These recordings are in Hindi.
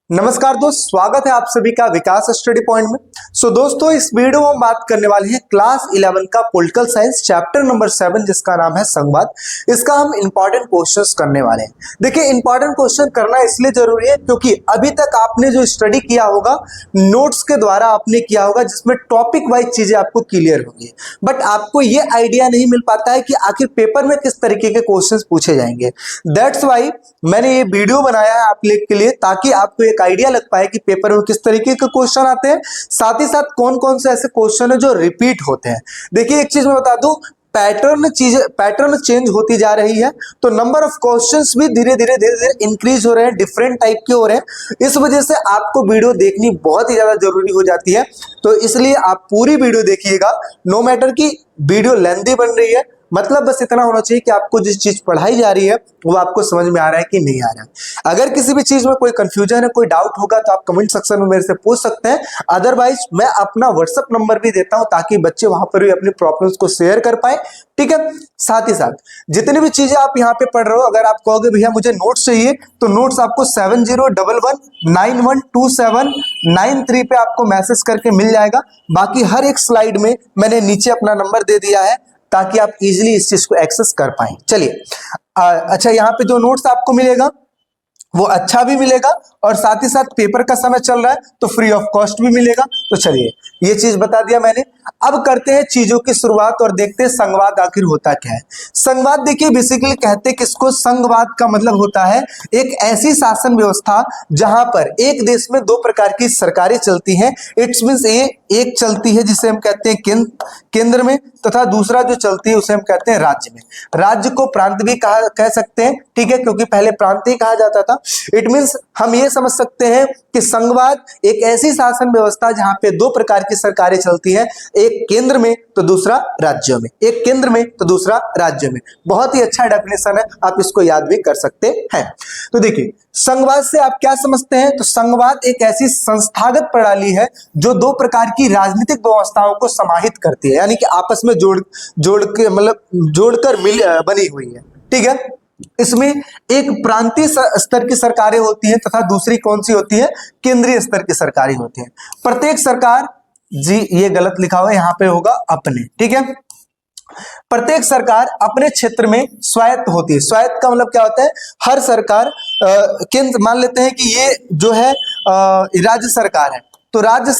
नमस्कार दोस्त, स्वागत है आप सभी का विकास स्टडी पॉइंट में। दोस्तों, इस वीडियो में हम बात करने वाले हैं क्लास 11 का पॉलिटिकल साइंस चैप्टर नंबर 7 जिसका नाम है संवाद। इसका हम इंपॉर्टेंट क्वेश्चंस करने वाले हैं। देखिए, इंपॉर्टेंट क्वेश्चन करना इसलिए जरूरी है क्योंकि अभी तक आपने जो स्टडी किया होगा नोट्स के द्वारा आपने किया होगा, जिसमें टॉपिक वाइज चीजें आपको क्लियर होंगी, बट आपको ये आइडिया नहीं मिल पाता है कि आखिर पेपर में किस तरीके के क्वेश्चन पूछे जाएंगे। दैट्स वाई मैंने ये वीडियो बनाया है आप लोग के लिए, ताकि आपको एक आइडिया लग पाए कि पेपर में किस तरीके के क्वेश्चन आते हैं, साथ ही साथ कौन कौन से ऐसे क्वेश्चन है जो रिपीट होते हैं। देखिए, एक चीज मैं बता दूं, पैटर्न चेंज होती जा रही है, तो नंबर ऑफ क्वेश्चंस भी धीरे धीरे इंक्रीज हो रहे हैं, डिफरेंट टाइप के हो रहे हैं। इस वजह से आपको वीडियो देखनी बहुत ही ज्यादा जरूरी हो जाती है। तो इसलिए आप पूरी वीडियो देखिएगा, नो मैटर कि वीडियो लेंथी बन रही है, मतलब बस इतना होना चाहिए कि आपको जिस चीज पढ़ाई जा रही है वो आपको समझ में आ रहा है कि नहीं आ रहा है। अगर किसी भी चीज में कोई कंफ्यूजन है, कोई डाउट होगा, तो आप कमेंट सेक्शन में मेरे से पूछ सकते हैं। अदरवाइज मैं अपना व्हाट्सएप नंबर भी देता हूं ताकि बच्चे वहां पर भी अपनी प्रॉब्लम्स को शेयर कर पाए, ठीक है। साथ ही साथ जितनी भी चीजें आप यहाँ पे पढ़ रहे हो, अगर आप कहोगे भैया मुझे नोट्स चाहिए, तो नोट्स आपको 7011912793 पे आपको मैसेज करके मिल जाएगा। बाकी हर एक स्लाइड में मैंने नीचे अपना नंबर दे दिया है ताकि आप इजीली इस चीज को एक्सेस कर पाएं। चलिए, अच्छा, यहाँ पे जो नोट्स आपको मिलेगा वो अच्छा भी मिलेगा, और साथ ही साथ पेपर का समय चल रहा है तो फ्री ऑफ कॉस्ट भी मिलेगा। तो चलिए, ये चीज बता दिया मैंने। अब करते हैं चीजों की शुरुआत और देखते हैं संवाद आखिर होता क्या है। संवाद, देखिए, बेसिकली कहते हैं किसको, संघवाद का मतलब होता है एक ऐसी शासन व्यवस्था जहां पर एक देश में दो प्रकार की सरकारें चलती हैं। इट्स मींस एक चलती है जिसे हम कहते हैं केंद्र में, तथा दूसरा जो चलती है उसे हम कहते हैं राज्य में। राज्य को प्रांत भी कह सकते हैं, ठीक है, क्योंकि पहले प्रांत ही कहा जाता था। इट मींस हम ये समझ सकते हैं कि संघवाद एक ऐसी शासन व्यवस्था जहां पे दो प्रकार की सरकारें चलती हैं, एक केंद्र में तो दूसरा राज्यों में, एक केंद्र में तो दूसरा राज्य में। बहुत ही अच्छा डेफिनेशन है, आप इसको याद भी कर सकते हैं। तो देखिए, संघवाद से आप क्या समझते हैं, तो संघवाद एक ऐसी संस्थागत प्रणाली है जो दो प्रकार की राजनीतिक व्यवस्थाओं को समाहित करती है, यानी कि आपस में जोड़कर बनी हुई है, ठीक है। इसमें एक प्रांतीय स्तर की सरकारें होती हैं तथा दूसरी कौन सी होती है, केंद्रीय स्तर की सरकारें होती हैं। प्रत्येक सरकार, जी ये गलत लिखा हुआ है, यहां पे होगा अपने, ठीक है। प्रत्येक सरकार अपने क्षेत्र में स्वायत्त होती है। स्वायत्त का मतलब क्या होता है, हर सरकार केंद्र, मान लेते हैं कि ये जो है राज्य सरकार है, तो राज्य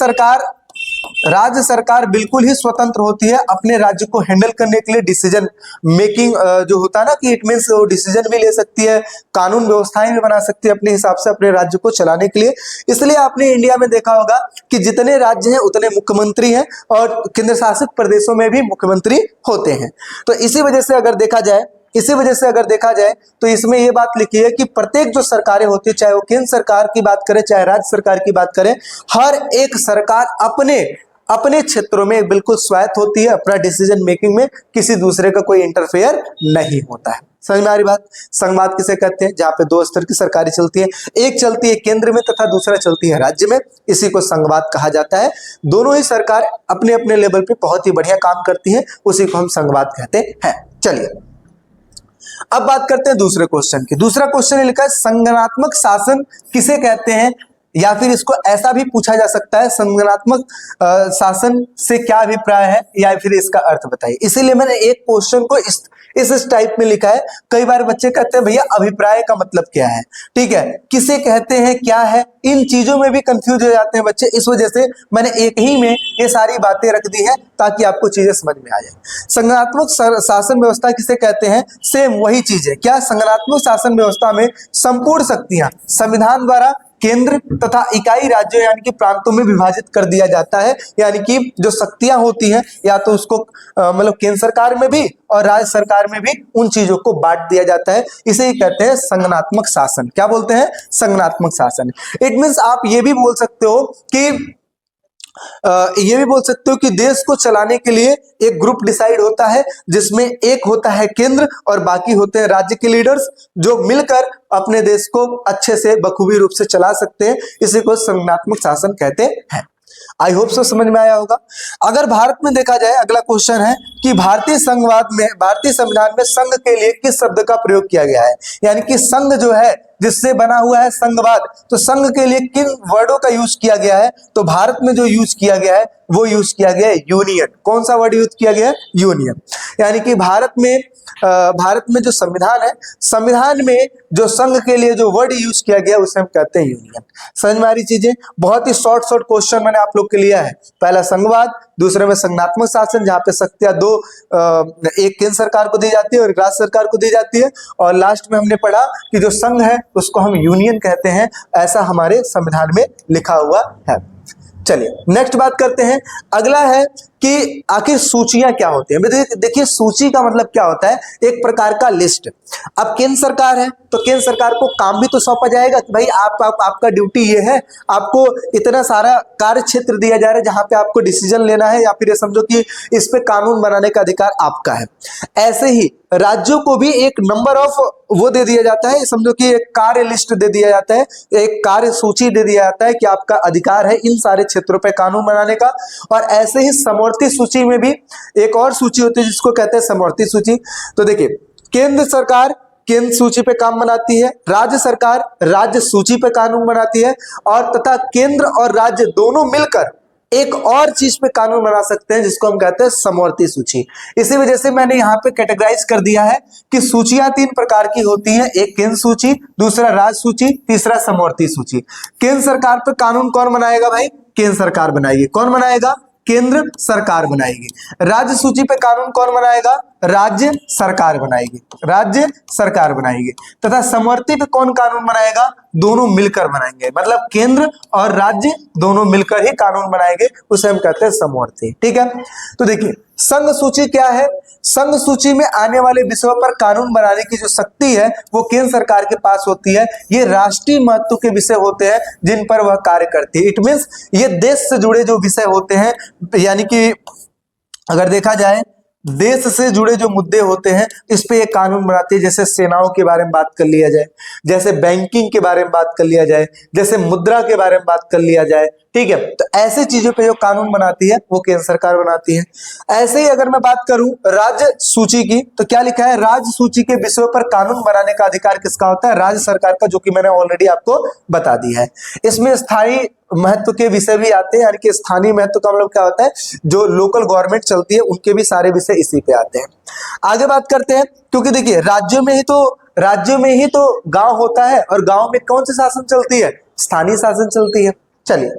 सरकार बिल्कुल ही स्वतंत्र होती है अपने राज्य को हैंडल करने के लिए। डिसीजन मेकिंग जो होता है ना, कि इट मींस वो डिसीजन भी ले सकती है, कानून व्यवस्थाएं भी बना सकती है अपने हिसाब से अपने राज्य को चलाने के लिए। इसलिए आपने इंडिया में देखा होगा कि जितने राज्य हैं उतने मुख्यमंत्री हैं, और केंद्र शासित प्रदेशों में भी मुख्यमंत्री होते हैं। तो इसी वजह से अगर देखा जाए तो इसमें यह बात लिखी है कि प्रत्येक जो सरकारें होती है, चाहे वो केंद्र सरकार की बात करें चाहे राज्य सरकार की बात करें, हर एक सरकार अपने क्षेत्रों में बिल्कुल स्वायत्त होती है। अपना डिसीजन मेकिंग में किसी दूसरे का कोई इंटरफेयर नहीं होता है। समझ में आ रही बात। संघवाद किसे कहते हैं, जहां पे दो स्तर की सरकारें चलती है, एक चलती है केंद्र में तथा दूसरा चलती है राज्य में, इसी को संघवाद कहा जाता है। दोनों ही सरकार अपने अपने लेवल पे बहुत ही बढ़िया काम करती है, उसी को हम संघवाद कहते हैं। चलिए, अब बात करते हैं दूसरे क्वेश्चन की। दूसरा क्वेश्चन लिखा है, संगठनात्मक शासन किसे कहते हैं, या फिर इसको ऐसा भी पूछा जा सकता है, संगठनात्मक शासन से क्या अभिप्राय है, या फिर इसका अर्थ बताइए। इसीलिए मैंने एक क्वेश्चन को इस टाइप में लिखा है। कई बार बच्चे कहते हैं भैया अभिप्राय का मतलब क्या है, ठीक है, किसे कहते हैं, क्या है, इन चीजों में भी कंफ्यूज हो जाते हैं बच्चे। इस वजह से मैंने एक ही में ये सारी बातें रख दी है ताकि आपको चीजें समझ में आ जाए। संगठनात्मक शासन व्यवस्था किसे कहते हैं, सेम वही चीज है। क्या, संगठनात्मक शासन व्यवस्था में संपूर्ण शक्तियां संविधान द्वारा केंद्र तथा इकाई राज्यों यानी कि प्रांतों में विभाजित कर दिया जाता है। यानी कि जो शक्तियां होती हैं, या तो उसको मतलब केंद्र सरकार में भी और राज्य सरकार में भी उन चीजों को बांट दिया जाता है। इसे ही कहते हैं संगठनात्मक शासन। क्या बोलते हैं, संगठनात्मक शासन। इट मींस आप ये भी बोल सकते हो कि देश को चलाने के लिए एक ग्रुप डिसाइड होता है, जिसमें एक होता है केंद्र और बाकी होते हैं राज्य के लीडर्स, जो मिलकर अपने देश को अच्छे से बखूबी रूप से चला सकते हैं। इसी को संगठनात्मक शासन कहते हैं। आई होप सो समझ में आया होगा। अगर भारत में देखा जाए, अगला क्वेश्चन है कि भारतीय संविधान में संघ के लिए किस शब्द का प्रयोग किया गया है, यानी कि संघ जो है जिससे बना हुआ है संघवाद। तो संघ के लिए किन वर्डों का यूज किया गया है? तो भारत में जो यूज किया गया है वो यूज किया गया है यूनियन। कौन सा वर्ड यूज किया गया है? यूनियन। यानी कि भारत में जो संविधान है, संविधान में जो संघ के लिए जो वर्ड यूज किया गया उसे हम कहते हैं यूनियन। समझ में आ रही चीजें? बहुत ही शॉर्ट क्वेश्चन मैंने आप लोग के लिया है। पहला संघवाद, दूसरे में संघात्मक शासन जहां पे शक्तियां एक केंद्र सरकार को दी जाती है और एक राज्य सरकार को दी जाती है, और लास्ट में हमने पढ़ा कि जो संघ है उसको हम यूनियन कहते हैं, ऐसा हमारे संविधान में लिखा हुआ है। चलिए नेक्स्ट बात करते हैं। अगला है कि आखिर सूचियां क्या होती हैं। देखिए सूची का मतलब क्या होता है? एक प्रकार का लिस्ट। अब केंद्र सरकार है तो केंद्र सरकार को काम भी तो सौंपा जाएगा कि भाई आपका ड्यूटी ये है, आपको इतना सारा कार्य क्षेत्र दिया जा रहा है जहां पे आपको डिसीजन लेना है, या फिर ये समझो कि इस पे कानून बनाने का अधिकार आपका है। ऐसे ही राज्यों को भी एक नंबर ऑफ वो दे दिया जाता है, समझो कि एक कार्य लिस्ट दे दिया जाता है, एक कार्य सूची दे दिया जाता है कि आपका अधिकार है इन सारे क्षेत्रों पे कानून बनाने का। और ऐसे ही समवर्ती सूची में भी एक और सूची होती है जिसको कहते हैं समवर्ती सूची। तो देखिए केंद्र सरकार केंद्र सूची पे काम बनाती है, राज्य सरकार राज्य सूची पे कानून बनाती है, और तथा केंद्र और राज्य दोनों मिलकर एक और चीज पे कानून बना सकते हैं जिसको हम कहते हैं समवर्ती सूची। इसी वजह से मैंने यहाँ पे कैटेगराइज कर दिया है कि सूचियां 3 प्रकार की होती हैं, एक केंद्र सूची, दूसरा राज्य सूची, तीसरा समवर्ती सूची। केंद्र सरकार पे कानून कौन बनाएगा भाई? केंद्र सरकार बनाएगी। कौन बनाएगा? केंद्र सरकार बनाएगी। राज्य सूची पे कानून कौन बनाएगा? राज्य सरकार बनाएगी। राज्य सरकार बनाएगी। तथा समवर्ती पे कौन कानून बनाएगा? दोनों मिलकर बनाएंगे, मतलब केंद्र और राज्य दोनों मिलकर ही कानून बनाएंगे, उसे हम कहते हैं समवर्ती। ठीक है, तो देखिए संघ सूची क्या है? संघ सूची में आने वाले विषयों पर कानून बनाने की जो शक्ति है वो केंद्र सरकार के पास होती है। ये राष्ट्रीय महत्व के विषय होते हैं जिन पर वह कार्य करती है। इट मींस ये देश से जुड़े जो विषय होते हैं, यानी कि अगर देखा जाए देश से जुड़े जो मुद्दे होते हैं इस पे ये कानून बनाती है। जैसे सेनाओं के बारे में बात कर लिया जाए, जैसे बैंकिंग के बारे में बात कर लिया जाए, जैसे मुद्रा के बारे में बात कर लिया जाए। ठीक है, तो ऐसे चीजों पे जो कानून बनाती है वो केंद्र सरकार बनाती है। ऐसे ही अगर मैं बात करूं राज्य सूची की, तो क्या लिखा है? राज्य सूची के विषयों पर कानून बनाने का अधिकार किसका होता है? राज्य सरकार का, जो कि मैंने ऑलरेडी आपको बता दिया है। इसमें स्थायी महत्व के विषय भी आते हैं, यानी कि स्थानीय महत्व का मतलब क्या होता है? जो लोकल गवर्नमेंट चलती है उनके भी सारे विषय इसी पे आते हैं। आगे बात करते हैं, क्योंकि देखिए राज्यों में ही तो गांव होता है, और गांव में कौन सी शासन चलती है? स्थानीय शासन चलती है। चलिए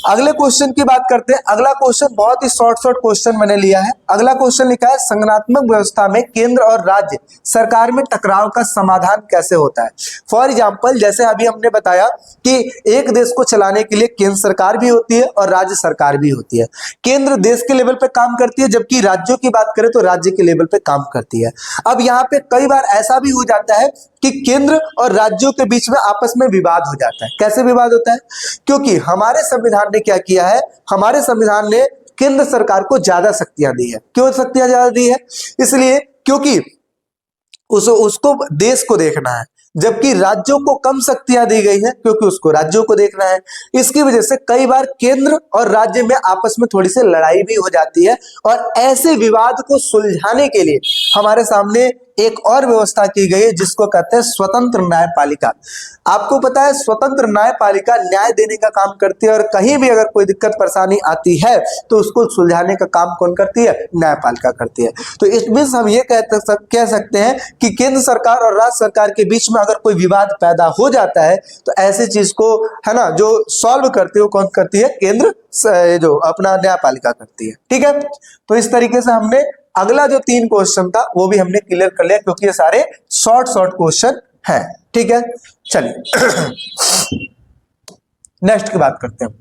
अगले क्वेश्चन की बात करते हैं। अगला क्वेश्चन बहुत ही शॉर्ट क्वेश्चन मैंने लिया है। अगला क्वेश्चन लिखा है संगठनात्मक व्यवस्था में केंद्र और राज्य सरकार में टकराव का समाधान कैसे होता है? फॉर एग्जांपल जैसे अभी हमने बताया कि एक देश को चलाने के लिए केंद्र सरकार भी होती है और राज्य सरकार भी होती है। केंद्र देश के लेवल पे काम करती है, जबकि राज्यों की बात करें तो राज्य के लेवल पे काम करती है। अब यहाँ पे कई बार ऐसा भी हो जाता है कि केंद्र और राज्यों के बीच में आपस में विवाद हो जाता है। कैसे विवाद होता है? क्योंकि हमारे संविधान ने क्या किया है? हमारे संविधान ने केंद्र सरकार को ज्यादा शक्तियां दी है। क्यों शक्तियां ज्यादा दी है? इसलिए क्योंकि उसको देश को देखना है, जबकि राज्यों को कम शक्तियां दी गई है क्योंकि उसको राज्यों को देखना है। इसकी वजह से कई बार केंद्र और राज्य में आपस में थोड़ी सी लड़ाई भी हो जाती है, और ऐसे विवाद को सुलझाने के लिए हमारे सामने एक और व्यवस्था की गई है जिसको कहते हैं स्वतंत्र न्यायपालिका। आपको पता है स्वतंत्र न्यायपालिका न्याय देने का काम करती है, और कहीं भी अगर कोई दिक्कत परेशानी आती है तो उसको सुलझाने का काम कौन करती है? न्यायपालिका करती है। तो इसमें हम ये कह सकते हैं कि केंद्र सरकार और राज्य सरकार के बीच में अगर कोई विवाद पैदा हो जाता है तो ऐसी चीज को है ना जो सॉल्व करती है वो कौन करती है? केंद्र जो अपना न्यायपालिका करती है। ठीक है, तो इस तरीके से हमने अगला जो 3 क्वेश्चन था वो भी हमने क्लियर कर लिया, क्योंकि ये सारे शॉर्ट क्वेश्चन हैं। ठीक है, चलिए नेक्स्ट की बात करते हैं।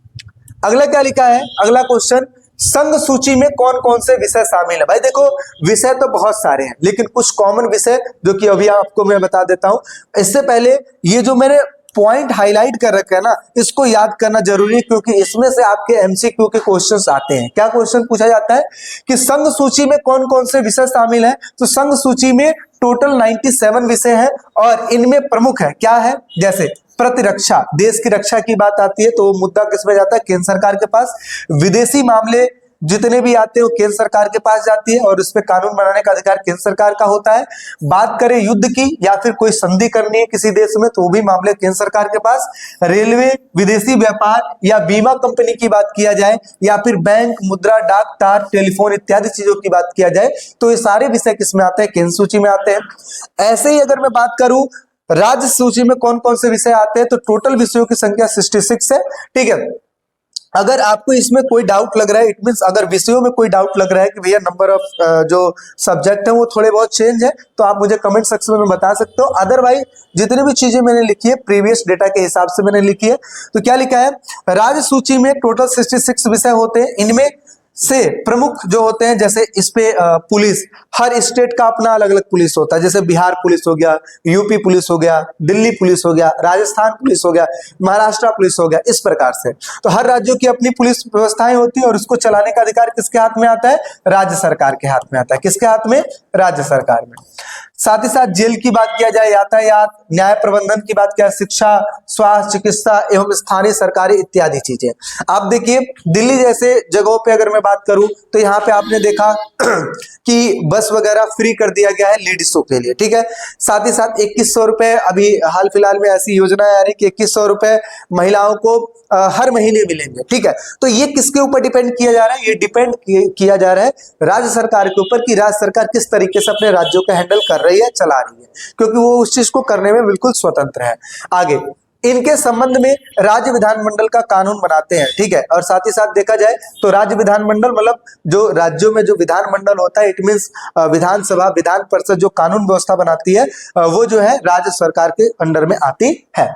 अगला क्या लिखा है? अगला क्वेश्चन, संघ सूची में कौन कौन से विषय शामिल है? भाई देखो विषय तो बहुत सारे हैं, लेकिन कुछ कॉमन विषय जो कि अभी आपको मैं बता देता हूं। इससे पहले ये जो मैंने पॉइंट हाईलाइट कर रखा है ना, इसको याद करना जरूरी है, क्योंकि इसमें से आपके एमसीक्यू के क्वेश्चंस आते हैं। क्या क्वेश्चन पूछा जाता है कि संघ सूची में कौन कौन से विषय शामिल है? तो संघ सूची में टोटल 97 विषय हैं, और इनमें प्रमुख है क्या है? जैसे प्रतिरक्षा, देश की रक्षा की बात आती है तो वो मुद्दा किस में जाता है? केंद्र सरकार के पास। विदेशी मामले जितने भी आते हैं वो केंद्र सरकार के पास जाती है और उस पर कानून बनाने का अधिकार केंद्र सरकार का होता है। बात करें युद्ध की या फिर कोई संधि करनी है किसी देश में तो वो भी मामले केंद्र सरकार के पास। रेलवे, विदेशी व्यापार या बीमा कंपनी की बात किया जाए या फिर बैंक, मुद्रा, डाक, तार, टेलीफोन इत्यादि चीजों की बात किया जाए तो ये सारे विषय किसमें आते हैं? केंद्र सूची में आते हैं। ऐसे ही अगर मैं बात करूं राज्य सूची में कौन कौन से विषय आते हैं तो टोटल विषयों की संख्या 66 है। ठीक है, अगर आपको इसमें कोई डाउट लग रहा है, इट मींस अगर विषयों में कोई डाउट लग रहा है कि भैया नंबर ऑफ जो सब्जेक्ट है वो थोड़े बहुत चेंज है तो आप मुझे कमेंट सेक्शन में बता सकते हो। अदरवाइज जितनी भी चीजें मैंने लिखी है प्रीवियस डेटा के हिसाब से मैंने लिखी है। तो क्या लिखा है? राज्य सूची में टोटल 66 विषय होते हैं। इनमें से प्रमुख जो होते हैं, जैसे इस पे पुलिस, हर स्टेट का अपना अलग अलग पुलिस होता है। जैसे बिहार पुलिस हो गया, यूपी पुलिस हो गया, दिल्ली पुलिस हो गया, राजस्थान पुलिस हो गया, महाराष्ट्र पुलिस हो गया, इस प्रकार से। तो हर राज्यों की अपनी पुलिस व्यवस्थाएं होती है और उसको चलाने का अधिकार किसके हाथ में आता है? राज्य सरकार के हाथ में आता है। किसके हाथ में? राज्य सरकार में। साथ ही साथ जेल की बात किया जाए, यातायात, न्याय प्रबंधन की बात किया, शिक्षा, स्वास्थ्य, चिकित्सा एवं स्थानीय सरकारी इत्यादि चीजें। आप देखिए दिल्ली जैसे जगहों पे अगर मैं बात करूं तो यहाँ पे आपने देखा कि बस वगैरह फ्री कर दिया गया है लेडीजों के लिए। ठीक है, साथ ही साथ 2100 रुपए, अभी हाल फिलहाल में ऐसी योजना आ रही कि 2100 रुपए महिलाओं को हर महीने मिलेंगे। ठीक है, तो ये किसके ऊपर डिपेंड किया जा रहा है? ये डिपेंड किया जा रहा है राज्य सरकार के ऊपर कि राज्य सरकार किस तरीके से अपने राज्यों को हैंडल कर रही है, चला रही है, क्योंकि वो उस चीज को करने में बिल्कुल स्वतंत्र है। आगे इनके संबंध में राज्य विधानमंडल का कानून बनाते हैं। ठीक है, और साथ ही साथ देखा जाए तो राज्य विधानमंडल मतलब जो राज्यों में जो विधानमंडल होता है, इट मींस विधानसभा, विधान परिषद जो कानून व्यवस्था बनाती है वो जो है राज्य सरकार के अंडर में आती है।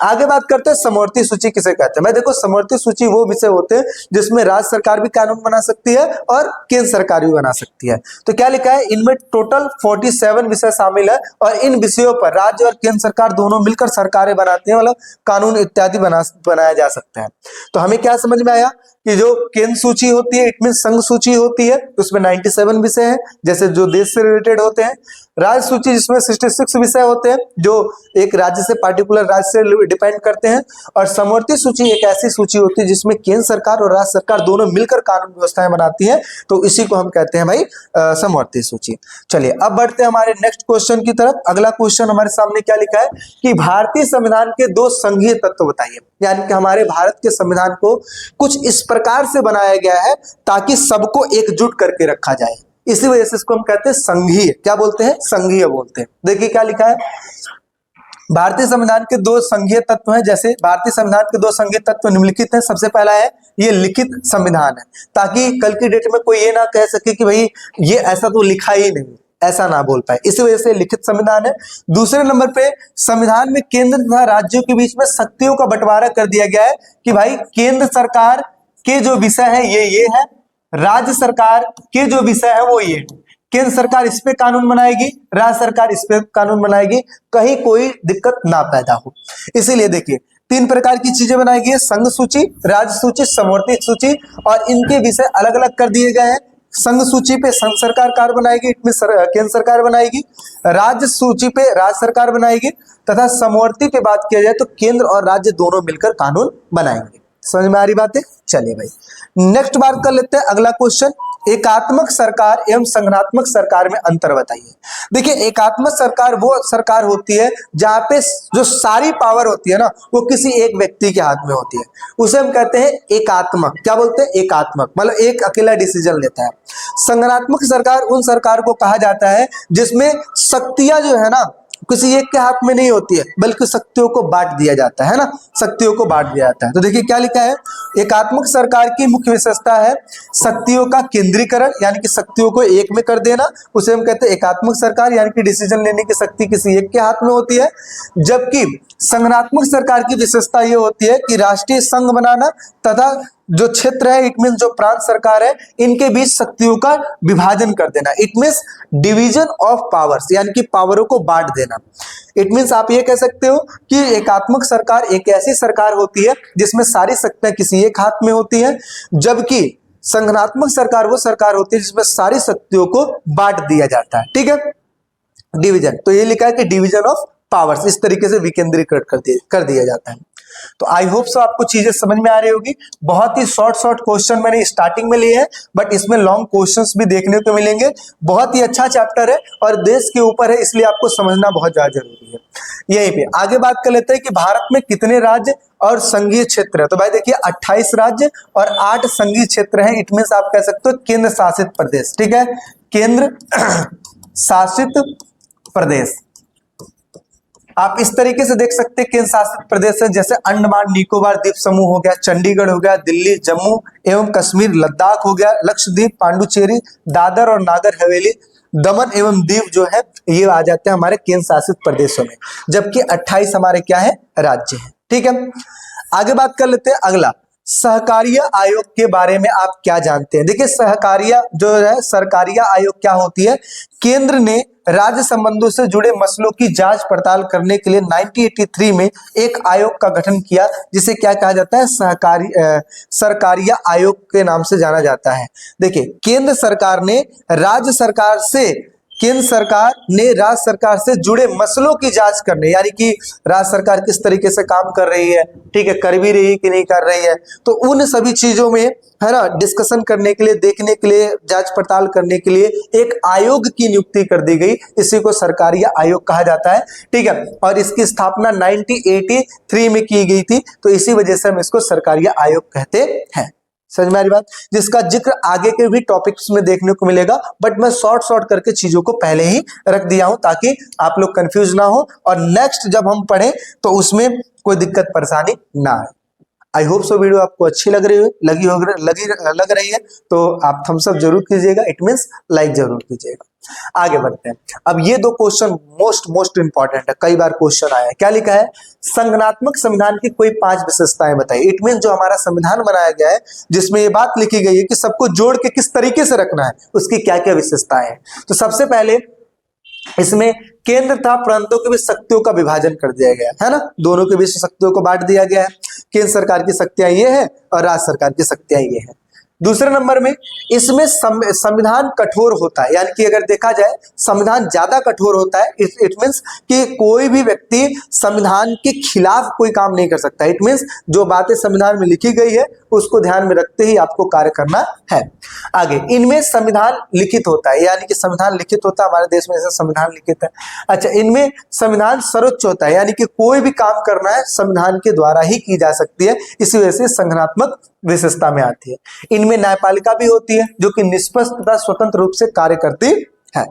आगे बात करते हैं समवर्ती सूची किसे कहते हैं। मैं देखो समवर्ती सूची वो विषय होते हैं जिसमें राज्य सरकार भी कानून बना सकती है और केंद्र सरकार भी बना सकती है। तो क्या लिखा है? इनमें टोटल 47 विषय शामिल है और इन विषयों पर राज्य और केंद्र सरकार दोनों मिलकर सरकारें बनाती हैं, मतलब कानून इत्यादि बनाया जा सकता है। तो हमें क्या समझ में आया कि जो केंद्र सूची होती है इट मीन संघ सूची होती है, उसमें 97 विषय हैं जैसे जो देश से रिलेटेड होते हैं। राज्य सूची जिसमें 66 विषय होते हैं जो एक राज्य से, पार्टिकुलर राज्य से डिपेंड करते हैं। और समवर्ती सूची एक ऐसी सूची होती है जिसमें केंद्र सरकार और राज्य सरकार दोनों मिलकर कानून व्यवस्थाएं बनाती हैं, तो इसी को हम कहते हैं भाई समवर्ती सूची। चलिए अब बढ़ते हैं हमारे नेक्स्ट क्वेश्चन की तरफ। अगला क्वेश्चन हमारे सामने क्या लिखा है कि भारतीय संविधान के 2 संघीय तत्व बताइए। यानी कि हमारे भारत के संविधान को कुछ इस प्रकार से बनाया गया है ताकि सबको एकजुट करके रखा जाए, इसी वजह से इसको हम कहते हैं संघीय। क्या बोलते हैं? संघीय बोलते हैं। देखिए क्या लिखा है, भारतीय संविधान के 2 संघीय तत्व हैं। जैसे भारतीय संविधान के 2 संघीय तत्व निम्नलिखित हैं। सबसे पहला है ये लिखित संविधान है, ताकि कल की डेट में कोई ये ना कह सके कि भाई ये ऐसा तो लिखा ही नहीं, ऐसा ना बोल पाए, इसी वजह से लिखित संविधान है। दूसरे नंबर पे संविधान में केंद्र तथा राज्यों के बीच में शक्तियों का बंटवारा कर दिया गया है कि भाई केंद्र सरकार के जो विषय है ये है, राज्य सरकार के जो विषय है वो ये। केंद्र सरकार इस पे कानून बनाएगी, राज्य सरकार इस पे कानून बनाएगी, कहीं कोई दिक्कत ना पैदा हो। इसीलिए देखिए 3 प्रकार की चीजें बनाई गई है, संघ सूची, राज्य सूची, समवर्ती सूची, और इनके विषय अलग अलग कर दिए गए हैं। संघ सूची पे संघ सरकार कार बनाएगी, इट मीन केंद्र सरकार बनाएगी। राज्य सूची पे राज्य सरकार बनाएगी तथा समवर्ती पे बात किया जाए तो केंद्र और राज्य दोनों मिलकर कानून बनाएंगे। समझ में आ रही बात है? चलिए भाई नेक्स्ट बात कर लेते हैं। अगला क्वेश्चन, एकात्मक सरकार एवं संघात्मक सरकार में अंतर बताइए। देखिए एकात्मक सरकार वो सरकार होती है जहां पे जो सारी पावर होती है ना वो किसी एक व्यक्ति के हाथ में होती है, उसे हम कहते हैं एकात्मक। क्या बोलते हैं? एकात्मक, मतलब एक अकेला डिसीजन लेता है। संघात्मक सरकार उन सरकार को कहा जाता है जिसमें शक्तियां जो है ना किसी एक के हाथ में नहीं होती है, बल्कि शक्तियों को बांट दिया जाता है ना, शक्तियों को बांट दिया जाता है। तो देखिए क्या लिखा है, एकात्मक सरकार की मुख्य विशेषता है शक्तियों का केंद्रीकरण, यानी कि शक्तियों को एक में कर देना, उसे हम कहते हैं एकात्मक सरकार, यानी कि डिसीजन लेने की शक्ति किसी एक के हाथ में होती है। जबकि संघात्मक सरकार की विशेषता ये होती है कि राष्ट्रीय संघ बनाना तथा जो क्षेत्र है इट मीन जो प्रांत सरकार है इनके बीच शक्तियों का विभाजन कर देना, it means division of powers, यानी कि पावरों को बांट देना। इट मीन्स आप ये कह सकते हो कि एकात्मक सरकार एक ऐसी सरकार होती है जिसमें सारी शक्तियां किसी एक हाथ में होती है, जबकि संघात्मक सरकार वो सरकार होती है जिसमें सारी शक्तियों को बांट दिया जाता है। ठीक है, डिवीजन। तो ये लिखा है कि डिवीजन ऑफ पावर्स, इस तरीके से विकेंद्रीकृत कर दिया जाता है। तो आई होप सो आपको चीजें समझ में आ रही होगी। बहुत ही शॉर्ट क्वेश्चन मैंने स्टार्टिंग में लिए हैं, बट इसमें लॉन्ग क्वेश्चंस भी देखने को मिलेंगे। बहुत ही अच्छा चैप्टर है और देश के ऊपर है, इसलिए आपको समझना बहुत ज्यादा जरूरी है। यहीं पे आगे बात कर लेते हैं कि भारत में कितने राज्य और संघीय क्षेत्र है। तो भाई देखिए 28 राज्य और 8 संघीय क्षेत्र हैं। इट मींस आप कह सकते हो केंद्र शासित प्रदेश। ठीक है, केंद्र शासित प्रदेश। आप इस तरीके से देख सकते हैं केंद्र शासित प्रदेश है, जैसे अंडमान निकोबार द्वीप समूह हो गया, चंडीगढ़ हो गया, दिल्ली, जम्मू एवं कश्मीर, लद्दाख हो गया, लक्षद्वीप, पांडुचेरी, दादर और नागर हवेली, दमन एवं दीव जो है ये आ जाते हैं हमारे केंद्र शासित प्रदेशों में, जबकि 28 हमारे क्या है, राज्य है। ठीक है, आगे बात कर लेते हैं अगला, सहकारिया आयोग के बारे में आप क्या जानते हैं। देखिए सहकारिया जो है, सरकारिया आयोग क्या होती है, केंद्र ने राज्य संबंधों से जुड़े मसलों की जांच पड़ताल करने के लिए 1983 में एक आयोग का गठन किया, जिसे क्या कहा जाता है, सरकारिया आयोग के नाम से जाना जाता है। देखिए केंद्र सरकार ने राज्य सरकार से जुड़े मसलों की जांच करने, यानी कि राज्य सरकार किस तरीके से काम कर रही है, ठीक है, कर भी रही है कि नहीं कर रही है, तो उन सभी चीजों में है ना डिस्कशन करने के लिए, देखने के लिए, जांच पड़ताल करने के लिए एक आयोग की नियुक्ति कर दी गई। इसी को सरकारी आयोग कहा जाता है। ठीक है, और इसकी स्थापना 1983 में की गई थी, तो इसी वजह से हम इसको सरकारी आयोग कहते हैं। समझ में आ रही बात, जिसका जिक्र आगे के भी टॉपिक्स में देखने को मिलेगा, बट मैं शॉर्ट करके चीजों को पहले ही रख दिया हूं ताकि आप लोग कंफ्यूज ना हो और नेक्स्ट जब हम पढ़ें तो उसमें कोई दिक्कत परेशानी ना आए। आई होप सो वीडियो आपको अच्छी लग रही है तो आप थम्स अप जरूर कीजिएगा, इट मींस लाइक जरूर कीजिएगा। आगे बढ़ते हैं। अब ये दो क्वेश्चन मोस्ट इंपॉर्टेंट है, कई बार क्वेश्चन आया है। क्या लिखा है, संगठनात्मक संविधान की कोई 5 विशेषताएं बताइए। इट मींस जो हमारा संविधान बनाया गया है, जिसमें ये बात लिखी गई है कि सबको जोड़ के किस तरीके से रखना है, उसकी क्या क्या विशेषताएं हैं। तो सबसे पहले इसमें केंद्र तथा प्रांतों के बीच शक्तियों का विभाजन कर दिया गया है ना, दोनों के बीच शक्तियों को बांट दिया गया है। केंद्र सरकार की शक्तियां ये है और राज्य सरकार की शक्तियां ये है। दूसरे नंबर में इसमें संविधान कठोर होता है, यानी कि अगर देखा जाए संविधान ज्यादा कठोर होता है। इट मींस कि कोई भी व्यक्ति संविधान के खिलाफ कोई काम नहीं कर सकता। इट मींस जो बातें संविधान में लिखी गई है उसको ध्यान में रखते ही आपको कार्य करना है। आगे इनमें संविधान लिखित होता है, यानी कि संविधान लिखित होता है, हमारे देश में जैसे संविधान लिखित है। अच्छा, इनमें संविधान सर्वोच्च होता है, यानी कि कोई भी काम करना है संविधान के द्वारा ही की जा सकती है, इसी वजह से संगठनात्मक विशेषता में आती है। इनमें न्यायपालिका भी होती है जो कि निष्पक्ष तथा स्वतंत्र रूप से कार्य करती है।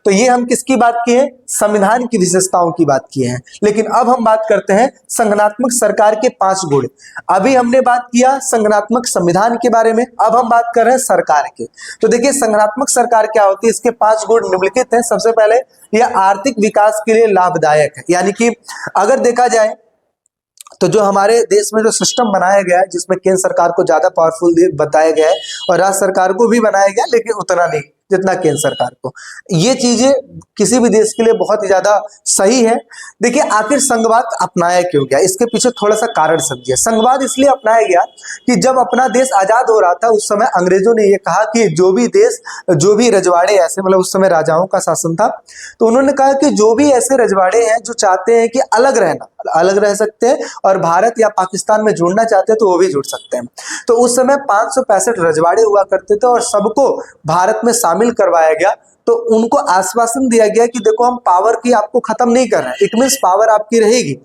तो ये हम किसकी बात की है, संविधान की विशेषताओं की बात की है। लेकिन अब हम बात करते हैं संगठनात्मक सरकार के 5 गुण। अभी हमने बात किया संगठनात्मक संविधान के बारे में, अब हम बात कर रहे हैं सरकार के। तो देखिए संगठनात्मक सरकार क्या होती है, इसके 5 गुण निम्नलिखित हैं। सबसे पहले यह आर्थिक विकास के लिए लाभदायक है, यानी कि अगर देखा जाए तो जो हमारे देश में जो सिस्टम बनाया गया है, जिसमें केंद्र सरकार को ज्यादा पावरफुल बताया गया है और राज्य सरकार को भी बनाया गया, लेकिन उतना नहीं जितना केंद्र सरकार को, ये चीजें किसी भी देश के लिए बहुत ही ज्यादा सही है। देखिए आखिर संघवाद अपनाया क्यों गया, इसके पीछे थोड़ा सा कारण समझिए। संघवाद इसलिए अपनाया गया कि जब अपना देश आजाद हो रहा था उस समय अंग्रेजों ने ये कहा कि जो भी रजवाड़े ऐसे, मतलब उस समय राजाओं का शासन था, तो उन्होंने कहा कि जो भी ऐसे रजवाड़े हैं जो चाहते हैं कि अलग रह सकते हैं और भारत या पाकिस्तान में जुड़ना चाहते हैं तो वो भी जुड़ सकते हैं। तो उस समय 565 रजवाड़े हुआ करते थे और सबको भारत में शामिल करवाया गया। तो उनको आश्वासन दिया गया कि देखो हम पावर की आपको खत्म नहीं कर रहे हैं, इट मींस पावर आपकी रहेगी,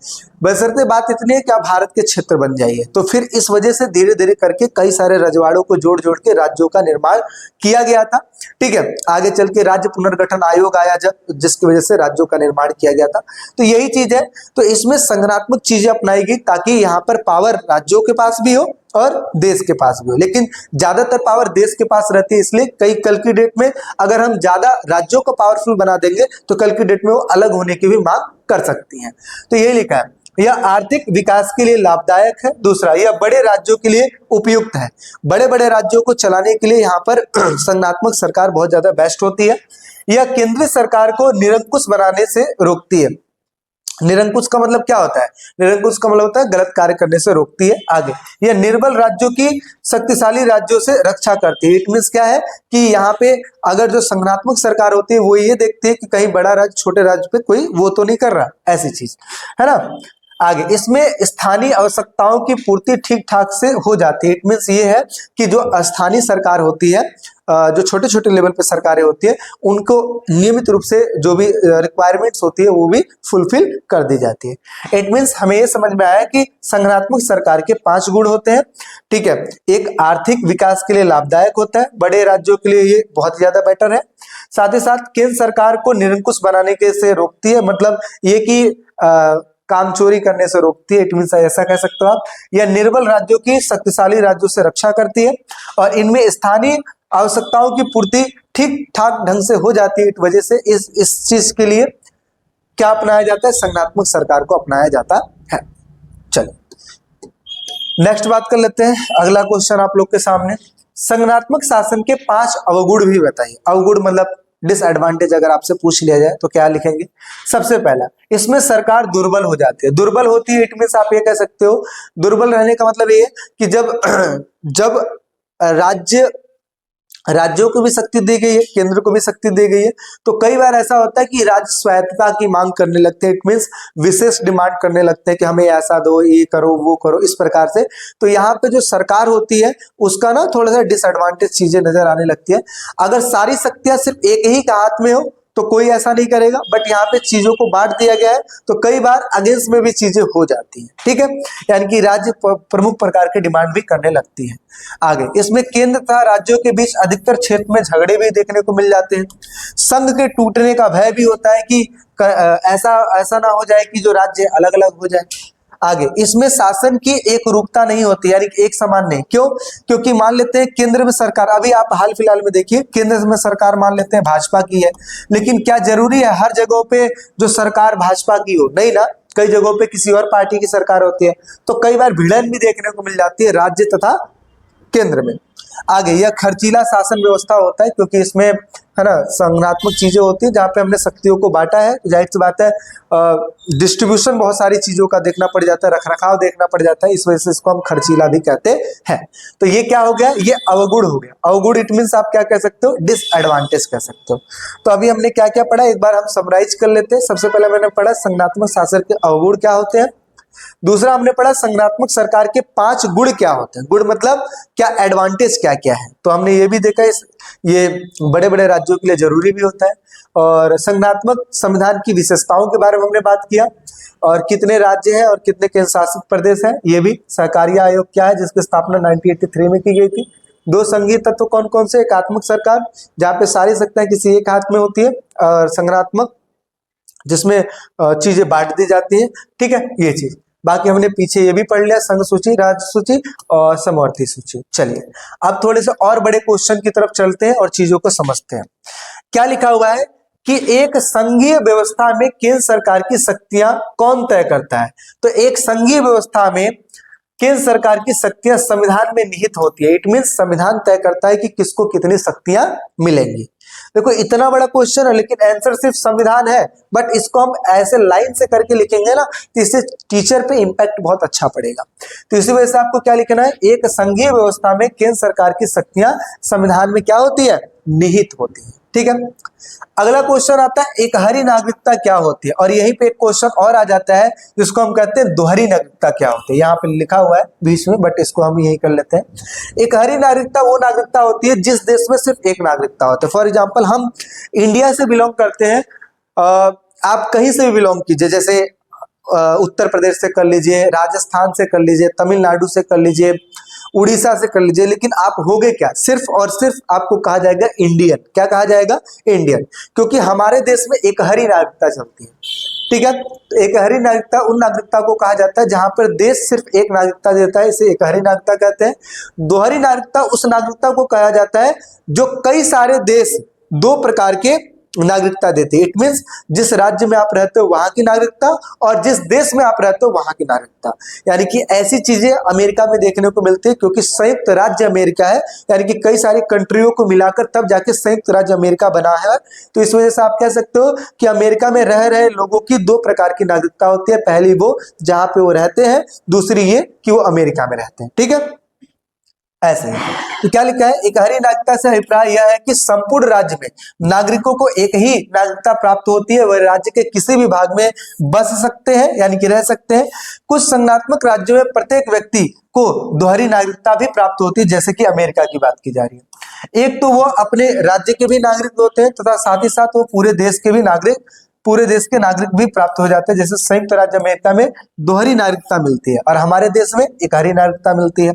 बशर्ते बात इतनी है कि आप भारत के क्षेत्र बन जाइए। तो फिर इस वजह से धीरे धीरे करके कई सारे रजवाड़ों को जोड़ के राज्यों का निर्माण किया गया था। ठीक है, आगे चल के राज्य पुनर्गठन आयोग आया जिसकी वजह से राज्यों का निर्माण किया गया था। तो यही चीज है, तो इसमें संगठनात्मक चीजें अपनाई गई ताकि यहाँ पर पावर राज्यों के पास भी हो और देश के पास भी हो, लेकिन ज्यादातर पावर देश के पास रहती है। इसलिए कल की डेट में अगर हम ज्यादा राज्यों को पावरफुल बना देंगे तो कल की डेट में वो अलग होने की भी मांग कर सकती हैं। तो यही लिखा है, यह आर्थिक विकास के लिए लाभदायक है। दूसरा, यह बड़े राज्यों के लिए उपयुक्त है। बड़े राज्यों को चलाने के लिए यहाँ पर संघात्मक सरकार बहुत ज्यादा बेस्ट होती है। यह केंद्रीय सरकार को निरंकुश बनाने से रोकती है। निरंकुश का मतलब क्या होता है, निरंकुश का मतलब होता है गलत कार्य करने से रोकती है। आगे, यह निर्बल राज्यों की शक्तिशाली राज्यों से रक्षा करती है। इट मींस क्या है कि यहाँ पे अगर जो संगठनात्मक सरकार होती है वो ये देखती है कि कहीं बड़ा राज्य छोटे राज्य पे कोई वो तो नहीं कर रहा, ऐसी चीज है ना। आगे इसमें स्थानीय आवश्यकताओं की पूर्ति ठीक ठाक से हो जाती है। इट मीन्स ये है कि जो स्थानीय सरकार होती है, जो छोटे छोटे लेवल पे सरकारें होती है, उनको नियमित रूप से जो भी रिक्वायरमेंट्स होती है वो भी फुलफिल कर दी जाती है। इट मीन्स हमें ये समझ में आया कि संगठनात्मक सरकार के 5 गुण होते हैं। ठीक है, एक आर्थिक विकास के लिए लाभदायक होता है, बड़े राज्यों के लिए ये बहुत ज्यादा बेटर है। साथ ही साथ केंद्र सरकार को निरंकुश बनाने के से रोकती है, मतलब ये कि काम चोरी करने से रोकती है। इट मीन्स ऐसा कह सकते हो आप। यह निर्बल राज्यों की शक्तिशाली राज्यों से रक्षा करती है और इनमें स्थानीय आवश्यकताओं की पूर्ति ठीक ठाक ढंग से हो जाती है। इस वजह से इस चीज के लिए क्या अपनाया जाता है, संगठनात्मक सरकार को अपनाया जाता है। चलिए नेक्स्ट बात कर लेते हैं। अगला क्वेश्चन आप लोग के सामने, संगठनात्मक शासन के 5 अवगुण भी बताइए। अवगुण मतलब डिसएडवांटेज अगर आपसे पूछ लिया जाए तो क्या लिखेंगे। सबसे पहला, इसमें सरकार दुर्बल हो जाती है। दुर्बल होती है, इट मीन्स आप ये कह सकते हो, दुर्बल रहने का मतलब ये है कि जब राज्यों को भी शक्ति दी गई है, केंद्र को भी शक्ति दी गई है, तो कई बार ऐसा होता है कि राज्य स्वायत्तता की मांग करने लगते हैं। इट मीन्स विशेष डिमांड करने लगते हैं कि हमें ऐसा दो, ये करो, वो करो, इस प्रकार से। तो यहाँ पे जो सरकार होती है उसका ना थोड़ा सा डिसएडवांटेज चीजें नजर आने लगती है। अगर सारी शक्तियां सिर्फ एक ही का हाथ में हो तो कोई ऐसा नहीं करेगा, बट यहाँ पे चीजों को बांट दिया गया है तो कई बार अगेंस्ट में भी चीजें हो जाती हैं। ठीक है, यानी कि राज्य प्रमुख प्रकार की डिमांड भी करने लगती है। आगे इसमें केंद्र तथा राज्यों के बीच अधिकतर क्षेत्र में झगड़े भी देखने को मिल जाते हैं। संघ के टूटने का भय भी होता है कि ऐसा ना हो जाए कि जो राज्य अलग अलग हो जाए। आगे इसमें शासन की एक रूपता नहीं होती, यानी कि एक समान नहीं। क्यों? क्योंकि मान लेते हैं केंद्र में सरकार, अभी आप हाल फिलहाल में देखिए केंद्र में सरकार मान लेते हैं भाजपा की है, लेकिन क्या जरूरी है हर जगहों पे जो सरकार भाजपा की हो? नहीं ना, कई जगहों पे किसी और पार्टी की सरकार होती है, तो कई बार भिड़न भी देखने को मिल जाती है राज्य तथा केंद्र में। आगे यह खर्चीला शासन व्यवस्था होता है, क्योंकि इसमें है ना संगठनात्मक चीजें होती है जहाँ पे हमने शक्तियों को बांटा है, तो जाहिर सी बात है डिस्ट्रीब्यूशन बहुत सारी चीजों का देखना पड़ जाता है, रखरखाव देखना पड़ जाता है, इस वजह से इसको हम खर्चीला भी कहते हैं। तो ये क्या हो गया, ये अवगुण हो गया। अवगुण इट मीन्स आप क्या कह सकते हो, डिसएडवांटेज कह सकते हो। तो अभी हमने क्या क्या पढ़ा, एक बार हम समराइज कर लेते हैं। सबसे पहले मैंने पढ़ा संगठनात्मक शासन के अवगुण क्या होते हैं। दूसरा हमने पढ़ा संगठनात्मक सरकार के 5 गुण क्या होते हैं। गुण मतलब क्या एडवांटेज क्या क्या है, तो हमने ये भी देखा ये बड़े बड़े राज्यों के लिए जरूरी भी होता है। और संगठनात्मक संविधान की विशेषताओं के बारे में हमने बात किया, और कितने राज्य हैं और कितने केंद्र शासित प्रदेश हैं। ये भी सहकारिता आयोग क्या है जिसकी स्थापना 1983 में की गई थी। 2 संघीय तत्व कौन कौन से, एकात्मक सरकार जहाँ पे सारी शक्तियां किसी एक हाथ में होती है, और संगठनात्मक जिसमें चीजें बांट दी जाती है। ठीक है, ये चीज बाकी हमने पीछे ये भी पढ़ लिया, संघ सूची, राज्य सूची और समवर्ती सूची। चलिए अब थोड़े से और बड़े क्वेश्चन की तरफ चलते हैं और चीजों को समझते हैं। क्या लिखा हुआ है कि एक संघीय व्यवस्था में केंद्र सरकार की शक्तियां कौन तय करता है। तो एक संघीय व्यवस्था में केंद्र सरकार की शक्तियां संविधान में निहित होती है। इट मीन्स संविधान तय करता है कि किसको कितनी शक्तियां मिलेंगी। देखो इतना बड़ा क्वेश्चन है, लेकिन आंसर सिर्फ संविधान है, बट इसको हम ऐसे लाइन से करके लिखेंगे ना तो इससे टीचर पे इंपैक्ट बहुत अच्छा पड़ेगा। तो इसी वजह से आपको क्या लिखना है, एक संघीय व्यवस्था में केंद्र सरकार की शक्तियां संविधान में क्या होती है, निहित होती है। ठीक है, अगला क्वेश्चन आता है एकहरी नागरिकता क्या होती है, और यहीं पे एक क्वेश्चन और आ जाता है जिसको हम कहते हैं दोहरी नागरिकता क्या होती है। यहाँ पे लिखा हुआ है बीच में, बट इसको हम यही कर लेते हैं। एकहरी नागरिकता वो नागरिकता होती है जिस देश में सिर्फ एक नागरिकता होता है। फॉर एग्जाम्पल हम इंडिया से बिलोंग करते हैं, आप कहीं से भी बिलोंग कीजिए, जैसे उत्तर प्रदेश से कर लीजिए, राजस्थान से कर लीजिए, तमिलनाडु से कर लीजिए, उड़ीसा से कर लीजिए, लेकिन आप होगे क्या, सिर्फ और सिर्फ आपको कहा जाएगा इंडियन। क्या कहा जाएगा, इंडियन, क्योंकि हमारे देश में एकहरी नागरिकता चलती है। ठीक है, तो एकहरी नागरिकता उन नागरिकता को कहा जाता है जहां पर देश सिर्फ एक नागरिकता देता है, इसे एकहरी नागरिकता कहते हैं। दोहरी नागरिकता उस नागरिकता को कहा जाता है जो कई सारे देश 2 प्रकार के नागरिकता देते हैं। इट मीन्स जिस राज्य में आप रहते हो वहां की नागरिकता और जिस देश में आप रहते हो वहां की नागरिकता। यानी कि ऐसी चीजें अमेरिका में देखने को मिलती है, क्योंकि संयुक्त राज्य अमेरिका है, यानी कि कई सारी कंट्रियों को मिलाकर तब जाके संयुक्त राज्य अमेरिका बना है। तो इस वजह से आप कह सकते हो कि अमेरिका में रह रहे लोगों की 2 प्रकार की नागरिकता होती है। पहली वो जहां पे वो रहते हैं, दूसरी ये कि वो अमेरिका में रहते हैं। ठीक है, ऐसे है। तो क्या लिखा है, इकहरी नागरिकता से अभिप्राय यह है कि संपूर्ण राज्य में नागरिकों को एक ही नागरिकता प्राप्त होती है, वह राज्य के किसी भी भाग में बस सकते हैं यानी कि रह सकते हैं। कुछ संघात्मक राज्यों में प्रत्येक व्यक्ति को दोहरी नागरिकता भी प्राप्त होती है, जैसे कि अमेरिका की बात की जा रही है। एक तो वो अपने राज्य के भी नागरिक होते हैं तथा साथ ही साथ वो पूरे देश के नागरिक भी प्राप्त हो जाते हैं। जैसे संयुक्त राज्य अमेरिका में दोहरी नागरिकता मिलती है और हमारे देश में इकहरी नागरिकता मिलती है।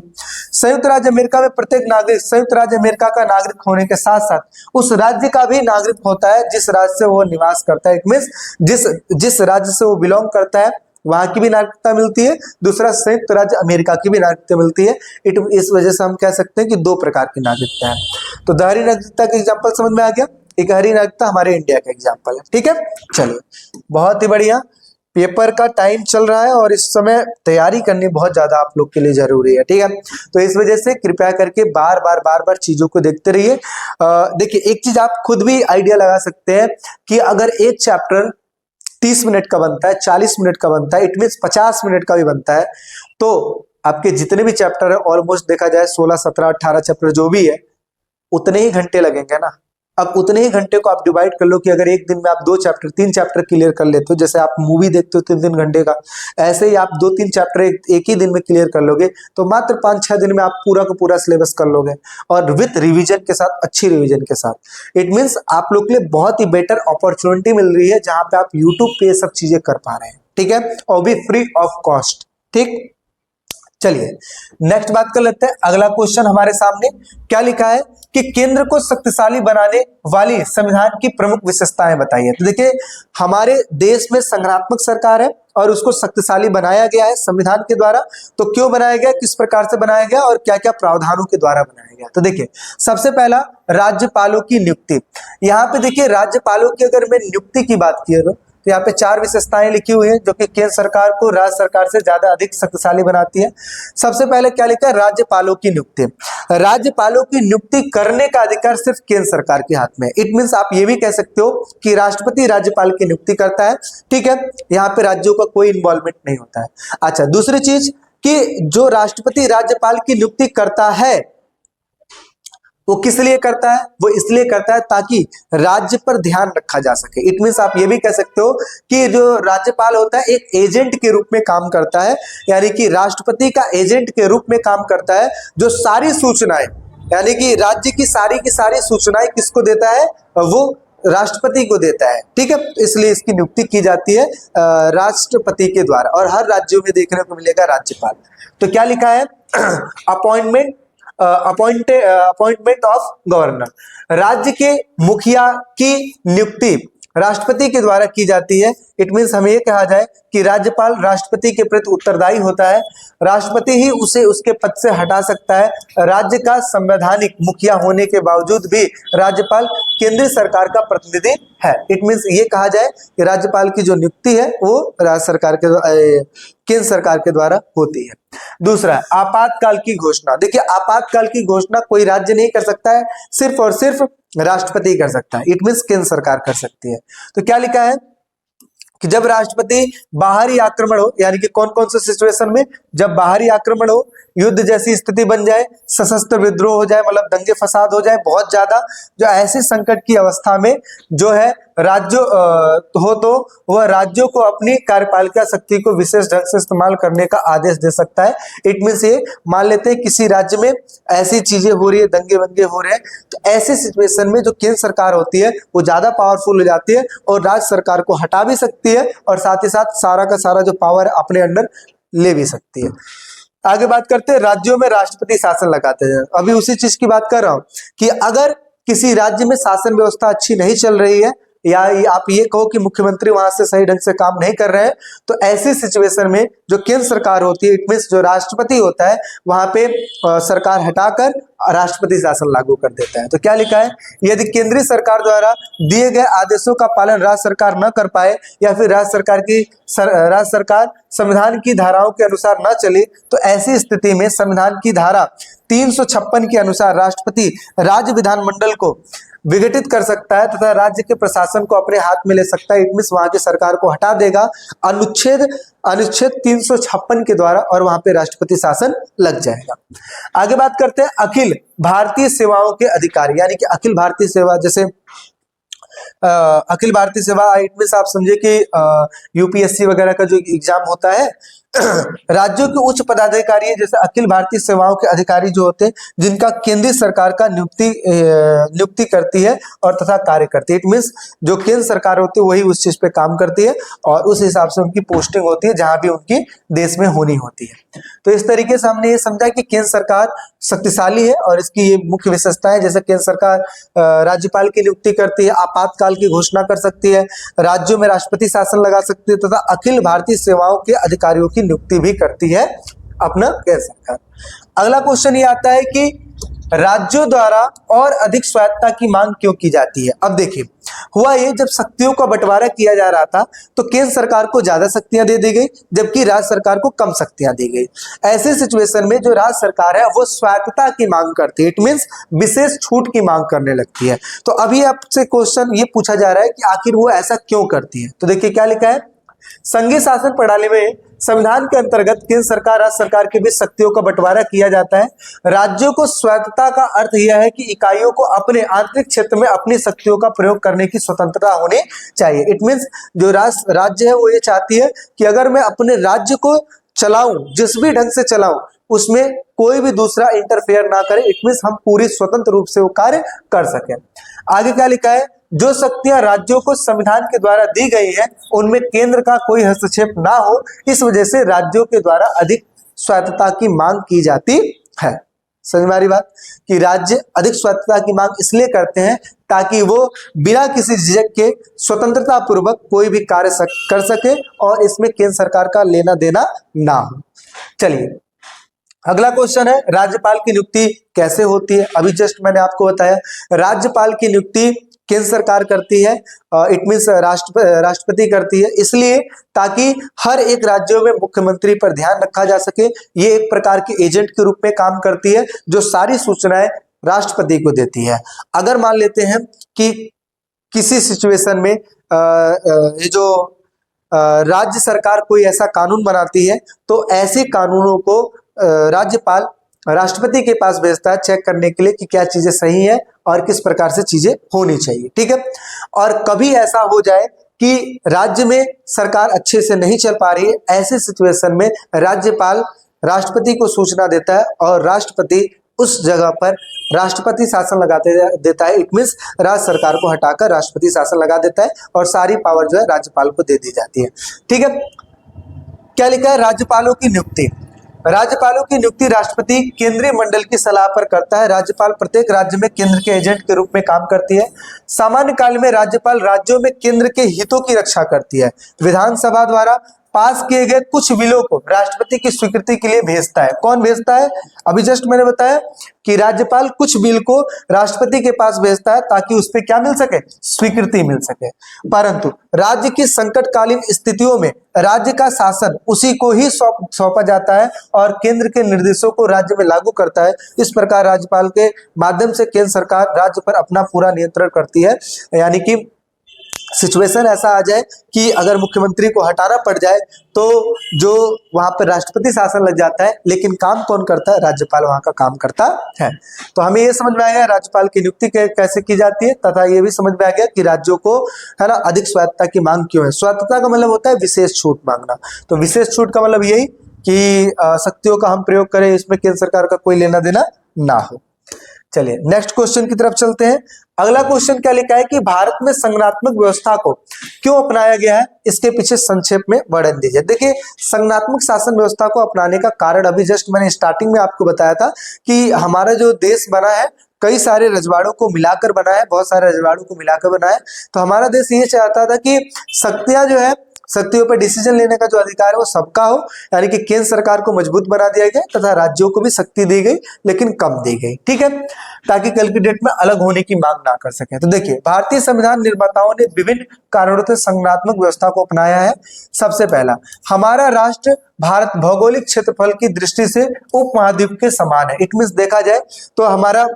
संयुक्त राज्य अमेरिका में प्रत्येक नागरिक संयुक्त राज्य अमेरिका का नागरिक होने के साथ साथ उस राज्य का भी नागरिक होता है जिस राज्य से वो निवास करता है। इट मींस जिस राज्य से वो बिलोंग करता है वहां की भी नागरिकता मिलती है, दूसरा संयुक्त राज्य अमेरिका की भी नागरिकता मिलती है। इस वजह से हम कह सकते हैं कि दो प्रकार की नागरिकता है। तो दोहरी नागरिकता का एग्जाम्पल समझ में आ गया, इकहरी नागरिकता हमारे इंडिया का एग्जाम्पल है। ठीक है, चलिए बहुत ही बढ़िया। पेपर का टाइम चल रहा है और इस समय तैयारी करनी बहुत ज्यादा आप लोग के लिए जरूरी है। ठीक है, तो इस वजह से कृपया करके बार बार चीजों को देखते रहिए। देखिए एक चीज आप खुद भी आइडिया लगा सकते हैं कि अगर एक चैप्टर 30 मिनट का बनता है, 40 मिनट का बनता है, इट मीन्स 50 मिनट का भी बनता है, तो आपके जितने भी चैप्टर है ऑलमोस्ट देखा जाए 16, 17, 18 चैप्टर जो भी है उतने ही घंटे लगेंगे ना। अब उतने ही घंटे को आप डिवाइड कर लो कि अगर एक दिन में आप 2 चैप्टर 3 चैप्टर क्लियर कर लेते हो, जैसे आप मूवी देखते हो 3 घंटे का, ऐसे ही आप 2-3 चैप्टर एक ही दिन में क्लियर कर लोगे तो मात्र 5-6 दिन में आप पूरा का पूरा सिलेबस कर लोगे और विथ रिवीजन के साथ, अच्छी रिवीजन के साथ। इट मीन्स आप लोग के लिए बहुत ही बेटर अपॉर्चुनिटी मिल रही है जहां पे आप यूट्यूब पे ये सब चीजें कर पा रहे हैं। ठीक है, और भी फ्री ऑफ कॉस्ट। ठीक, चलिए नेक्स्ट बात कर लेते हैं। अगला क्वेश्चन हमारे सामने क्या लिखा है कि केंद्र को शक्तिशाली बनाने वाली संविधान की प्रमुख विशेषताएं बताइए। तो देखिए हमारे देश में संघात्मक सरकार है और उसको शक्तिशाली बनाया गया है संविधान के द्वारा। तो क्यों बनाया गया, किस प्रकार से बनाया गया और क्या क्या प्रावधानों के द्वारा बनाया गया। तो देखिए सबसे पहला राज्यपालों की नियुक्ति। यहाँ पे देखिए राज्यपालों की अगर मैं नियुक्ति की बात की तो यहाँ पे 4 विशेषताएं लिखी हुई है जो कि केंद्र सरकार को राज्य सरकार से ज्यादा अधिक शक्तिशाली बनाती है। सबसे पहले क्या लिखा है, राज्यपालों की नियुक्ति। राज्यपालों की नियुक्ति करने का अधिकार सिर्फ केंद्र सरकार के हाथ में है। इट मींस आप ये भी कह सकते हो कि राष्ट्रपति राज्यपाल की नियुक्ति करता है। ठीक है, यहाँ पे राज्यों का कोई इन्वॉल्वमेंट नहीं होता है। अच्छा, दूसरी चीज कि जो राष्ट्रपति राज्यपाल की नियुक्ति करता है वो किस लिए करता है, वो इसलिए करता है ताकि राज्य पर ध्यान रखा जा सके। इट मींस आप ये भी कह सकते हो कि जो राज्यपाल होता है एक एजेंट के रूप में काम करता है, यानी कि राष्ट्रपति का एजेंट के रूप में काम करता है, जो सारी सूचनाएं यानी कि राज्य की सारी सूचनाएं किसको देता है, वो राष्ट्रपति को देता है। ठीक है, इसलिए इसकी नियुक्ति की जाती है राष्ट्रपति के द्वारा और हर राज्यों में देखने को मिलेगा राज्यपाल। तो क्या लिखा है, अपॉइंटमेंट ऑफ गवर्नर। राज्य के मुखिया की नियुक्ति राष्ट्रपति के द्वारा की जाती है। इट मींस हमें यह कहा जाए कि राज्यपाल राष्ट्रपति के प्रति उत्तरदायी होता है, राष्ट्रपति ही उसे उसके पद से हटा सकता है। राज्य का संवैधानिक मुखिया होने के बावजूद भी राज्यपाल केंद्रीय सरकार का प्रतिनिधि है। इट मींस ये कहा जाए कि राज्यपाल की जो नियुक्ति है वो राज्य सरकार के केंद्र सरकार के द्वारा होती है। दूसरा, आपातकाल की घोषणा। देखिए आपातकाल की घोषणा कोई राज्य नहीं कर सकता है, सिर्फ और सिर्फ राष्ट्रपति कर सकता है। इट मींस केंद्र सरकार कर सकती है। तो क्या लिखा है कि जब राष्ट्रपति बाहरी आक्रमण हो, यानी कि कौन कौन से सिचुएशन में, जब बाहरी आक्रमण हो, युद्ध जैसी स्थिति बन जाए, सशस्त्र विद्रोह हो जाए, मतलब दंगे फसाद हो जाए बहुत ज्यादा, जो ऐसे संकट की अवस्था में जो है राज्य हो तो वह राज्यों को अपनी कार्यपालिका शक्ति को विशेष ढंग से इस्तेमाल करने का आदेश दे सकता है। इट मींस ये मान लेते हैं किसी राज्य में ऐसी चीजें हो रही है, दंगे वंगे हो रहे हैं, तो ऐसे सिचुएशन में जो केंद्र सरकार होती है वो ज्यादा पावरफुल हो जाती है और राज्य सरकार को हटा भी सकती है और साथ ही साथ सारा का सारा जो पावर अपने अंडर ले भी सकती है। आगे बात करते हैं, राज्यों में राष्ट्रपति शासन लगाते हैं। अभी उसी चीज की बात कर रहा हूं कि अगर किसी राज्य में शासन व्यवस्था अच्छी नहीं चल रही है या आप ये कहो कि मुख्यमंत्री वहां से सही ढंग से काम नहीं कर रहे हैं, तो ऐसी सिचुएशन में जो केंद्र सरकार होती है, इट मींस जो राष्ट्रपति होता है, वहां पे सरकार हटाकर राष्ट्रपति शासन लागू कर देता है। तो क्या लिखा है, यदि केंद्रीय सरकार द्वारा दिए गए आदेशों का पालन राज्य सरकार न कर पाए या फिर राज्य सरकार संविधान की धाराओं के अनुसार न चले तो ऐसी स्थिति में संविधान की धारा 356 के अनुसार राष्ट्रपति राज्य विधानमंडल को विघटित कर सकता है तथा राज्य के प्रशासन को अपने हाथ में ले सकता है। इट मींस वहां की सरकार को हटा देगा अनुच्छेद 356 के द्वारा और वहां पे राष्ट्रपति शासन लग जाएगा। आगे बात करते हैं अखिल भारतीय सेवाओं के अधिकारी, यानी कि अखिल भारतीय सेवा, जैसे अखिल भारतीय सेवा इट मींस आप समझे कि यूपीएससी वगैरह का जो एग्जाम होता है राज्यों के उच्च पदाधिकारी है, जैसे अखिल भारतीय सेवाओं के अधिकारी जो होते हैं जिनका केंद्रीय सरकार का नियुक्ति करती है और तथा कार्य करती है। इट मींस जो केंद्र सरकार होती है वही उस चीज पे काम करती है और उस हिसाब से उनकी पोस्टिंग होती है जहां भी उनकी देश में होनी होती है। तो इस तरीके से हमने ये समझा कि केंद्र सरकार शक्तिशाली है और इसकी ये मुख्य विशेषता है, जैसे केंद्र सरकार राज्यपाल की नियुक्ति करती है, आपातकाल की घोषणा कर सकती है, राज्यों में राष्ट्रपति शासन लगा सकती है तथा अखिल भारतीय सेवाओं के अधिकारियों की नियुक्ति भी करती है अपना केंद्र सरकार। अगला क्वेश्चन ये आता है कि राज्यों द्वारा और अधिक स्वायत्तता की मांग क्यों की जाती है। अब देखिए हुआ ये, जब शक्तियों का बंटवारा किया जा रहा था तो केंद्र सरकार को ज्यादा शक्तियां दे दी गई जबकि राज्य सरकार को कम शक्तियां दी गई। ऐसे सिचुएशन में जो राज्य सरकार है वो स्वायत्तता की मांग करती है, इट मींस विशेष छूट की मांग करने लगती है। तो अभी आपसे क्वेश्चन ये पूछा जा रहा है कि आखिर वो ऐसा क्यों करती है। तो देखिए क्या लिखा है, संघीय शासन प्रणाली में संविधान के अंतर्गत केंद्र सरकार राज्य सरकार के बीच शक्तियों का बंटवारा किया जाता है। राज्यों को स्वायत्तता का अर्थ यह है कि इकाइयों को अपने आंतरिक क्षेत्र में अपनी शक्तियों का प्रयोग करने की स्वतंत्रता होनी चाहिए। इट मींस जो राज्य है वो ये चाहती है कि अगर मैं अपने राज्य को चलाऊं, जिस भी ढंग से चलाऊं, उसमें कोई भी दूसरा इंटरफेयर ना करे। इट मींस हम पूरी स्वतंत्र रूप से वो कार्य कर सकें। आगे क्या लिखा है, जो शक्तियां राज्यों को संविधान के द्वारा दी गई है उनमें केंद्र का कोई हस्तक्षेप ना हो, इस वजह से राज्यों के द्वारा अधिक स्वायत्तता की मांग की जाती है। समझ में आ रही बात कि राज्य अधिक स्वायत्तता की मांग इसलिए करते हैं ताकि वो बिना किसी झिझक के स्वतंत्रता पूर्वक कोई भी कार्य कर सके और इसमें केंद्र सरकार का लेना देना ना हो। चलिए अगला क्वेश्चन है, राज्यपाल की नियुक्ति कैसे होती है। अभी जस्ट मैंने आपको बताया राज्यपाल की नियुक्ति केंद्र सरकार करती है, इट मींस राष्ट्रपति करती है, इसलिए ताकि हर एक राज्यों में मुख्यमंत्री पर ध्यान रखा जा सके। ये एक प्रकार के एजेंट के रूप में काम करती है जो सारी सूचनाएं राष्ट्रपति को देती है। अगर मान लेते हैं कि किसी सिचुएशन में ये जो राज्य सरकार कोई ऐसा कानून बनाती है तो ऐसे कानूनों को राज्यपाल राष्ट्रपति के पास भेजता है चेक करने के लिए कि क्या चीजें सही है और किस प्रकार से चीजें होनी चाहिए। ठीक है, और कभी ऐसा हो जाए कि राज्य में सरकार अच्छे से नहीं चल पा रही है, ऐसे सिचुएशन में राज्यपाल राष्ट्रपति को सूचना देता है और राष्ट्रपति उस जगह पर राष्ट्रपति शासन लगा देता है। इट मींस राज्य सरकार को हटाकर राष्ट्रपति शासन लगा देता है और सारी पावर जो है राज्यपाल को दे दी जाती है। ठीक है, क्या लिखा है, राज्यपालों की नियुक्ति। राज्यपालों की नियुक्ति राष्ट्रपति केंद्रीय मंडल की सलाह पर करता है। राज्यपाल प्रत्येक राज्य में केंद्र के एजेंट के रूप में काम करती है। सामान्य काल में राज्यपाल राज्यों में केंद्र के हितों की रक्षा करती है। विधानसभा द्वारा पास किए गए कुछ बिलों को राष्ट्रपति की स्वीकृति के लिए भेजता है। कौन भेजता है, अभी जस्ट मैंने बताया कि राज्यपाल कुछ बिल को राष्ट्रपति के पास भेजता है ताकि उस पर क्या मिल सके, स्वीकृति मिल सके। परंतु राज्य की संकटकालीन स्थितियों में राज्य का शासन उसी को ही सौंपा जाता है और केंद्र के निर्देशों को राज्य में लागू करता है। इस प्रकार राज्यपाल के माध्यम से केंद्र सरकार राज्य पर अपना पूरा नियंत्रण करती है। यानी कि सिचुएशन ऐसा आ जाए कि अगर मुख्यमंत्री को हटाना पड़ जाए तो जो वहां पर राष्ट्रपति शासन लग जाता है, लेकिन काम कौन करता है, राज्यपाल वहां का काम करता है। तो हमें ये समझ में आ गया राज्यपाल की नियुक्ति कैसे की जाती है तथा ये भी समझ में आ गया कि राज्यों को है ना अधिक स्वायत्तता की मांग क्यों है। स्वायत्तता का मतलब होता है विशेष छूट मांगना। तो विशेष छूट का मतलब यही कि शक्तियों का हम प्रयोग करें, इसमें केंद्र सरकार का कोई लेना देना ना हो। चलिए नेक्स्ट क्वेश्चन की तरफ चलते हैं। अगला क्वेश्चन क्या लिखा है कि भारत में संगठनात्मक व्यवस्था को क्यों अपनाया गया है, इसके पीछे संक्षेप में वर्णन दीजिए। देखिए संगठनात्मक शासन व्यवस्था को अपनाने का कारण अभी जस्ट मैंने स्टार्टिंग में आपको बताया था कि हमारा जो देश बना है कई सारे रजवाड़ों को मिलाकर बना है, बहुत सारे रजवाड़ों को मिलाकर बना है। तो हमारा देश ये चाहता था कि शक्तियां जो है शक्तियों पर डिसीजन लेने का जो अधिकार है वो सबका हो, यानी कि केंद्र सरकार को मजबूत बना दिया गया तथा राज्यों को भी शक्ति दी गई लेकिन कम दी गई, ठीक है, ताकि कल की डेट में अलग होने की मांग ना कर सके। तो देखिए, भारतीय संविधान निर्माताओं ने विभिन्न कारणों से संगठनात्मक व्यवस्था को अपनाया है। सबसे पहला, हमारा राष्ट्र भारत भौगोलिक क्षेत्रफल की दृष्टि से उपमहाद्वीप के समान है। इट मींस देखा जाए तो हमारा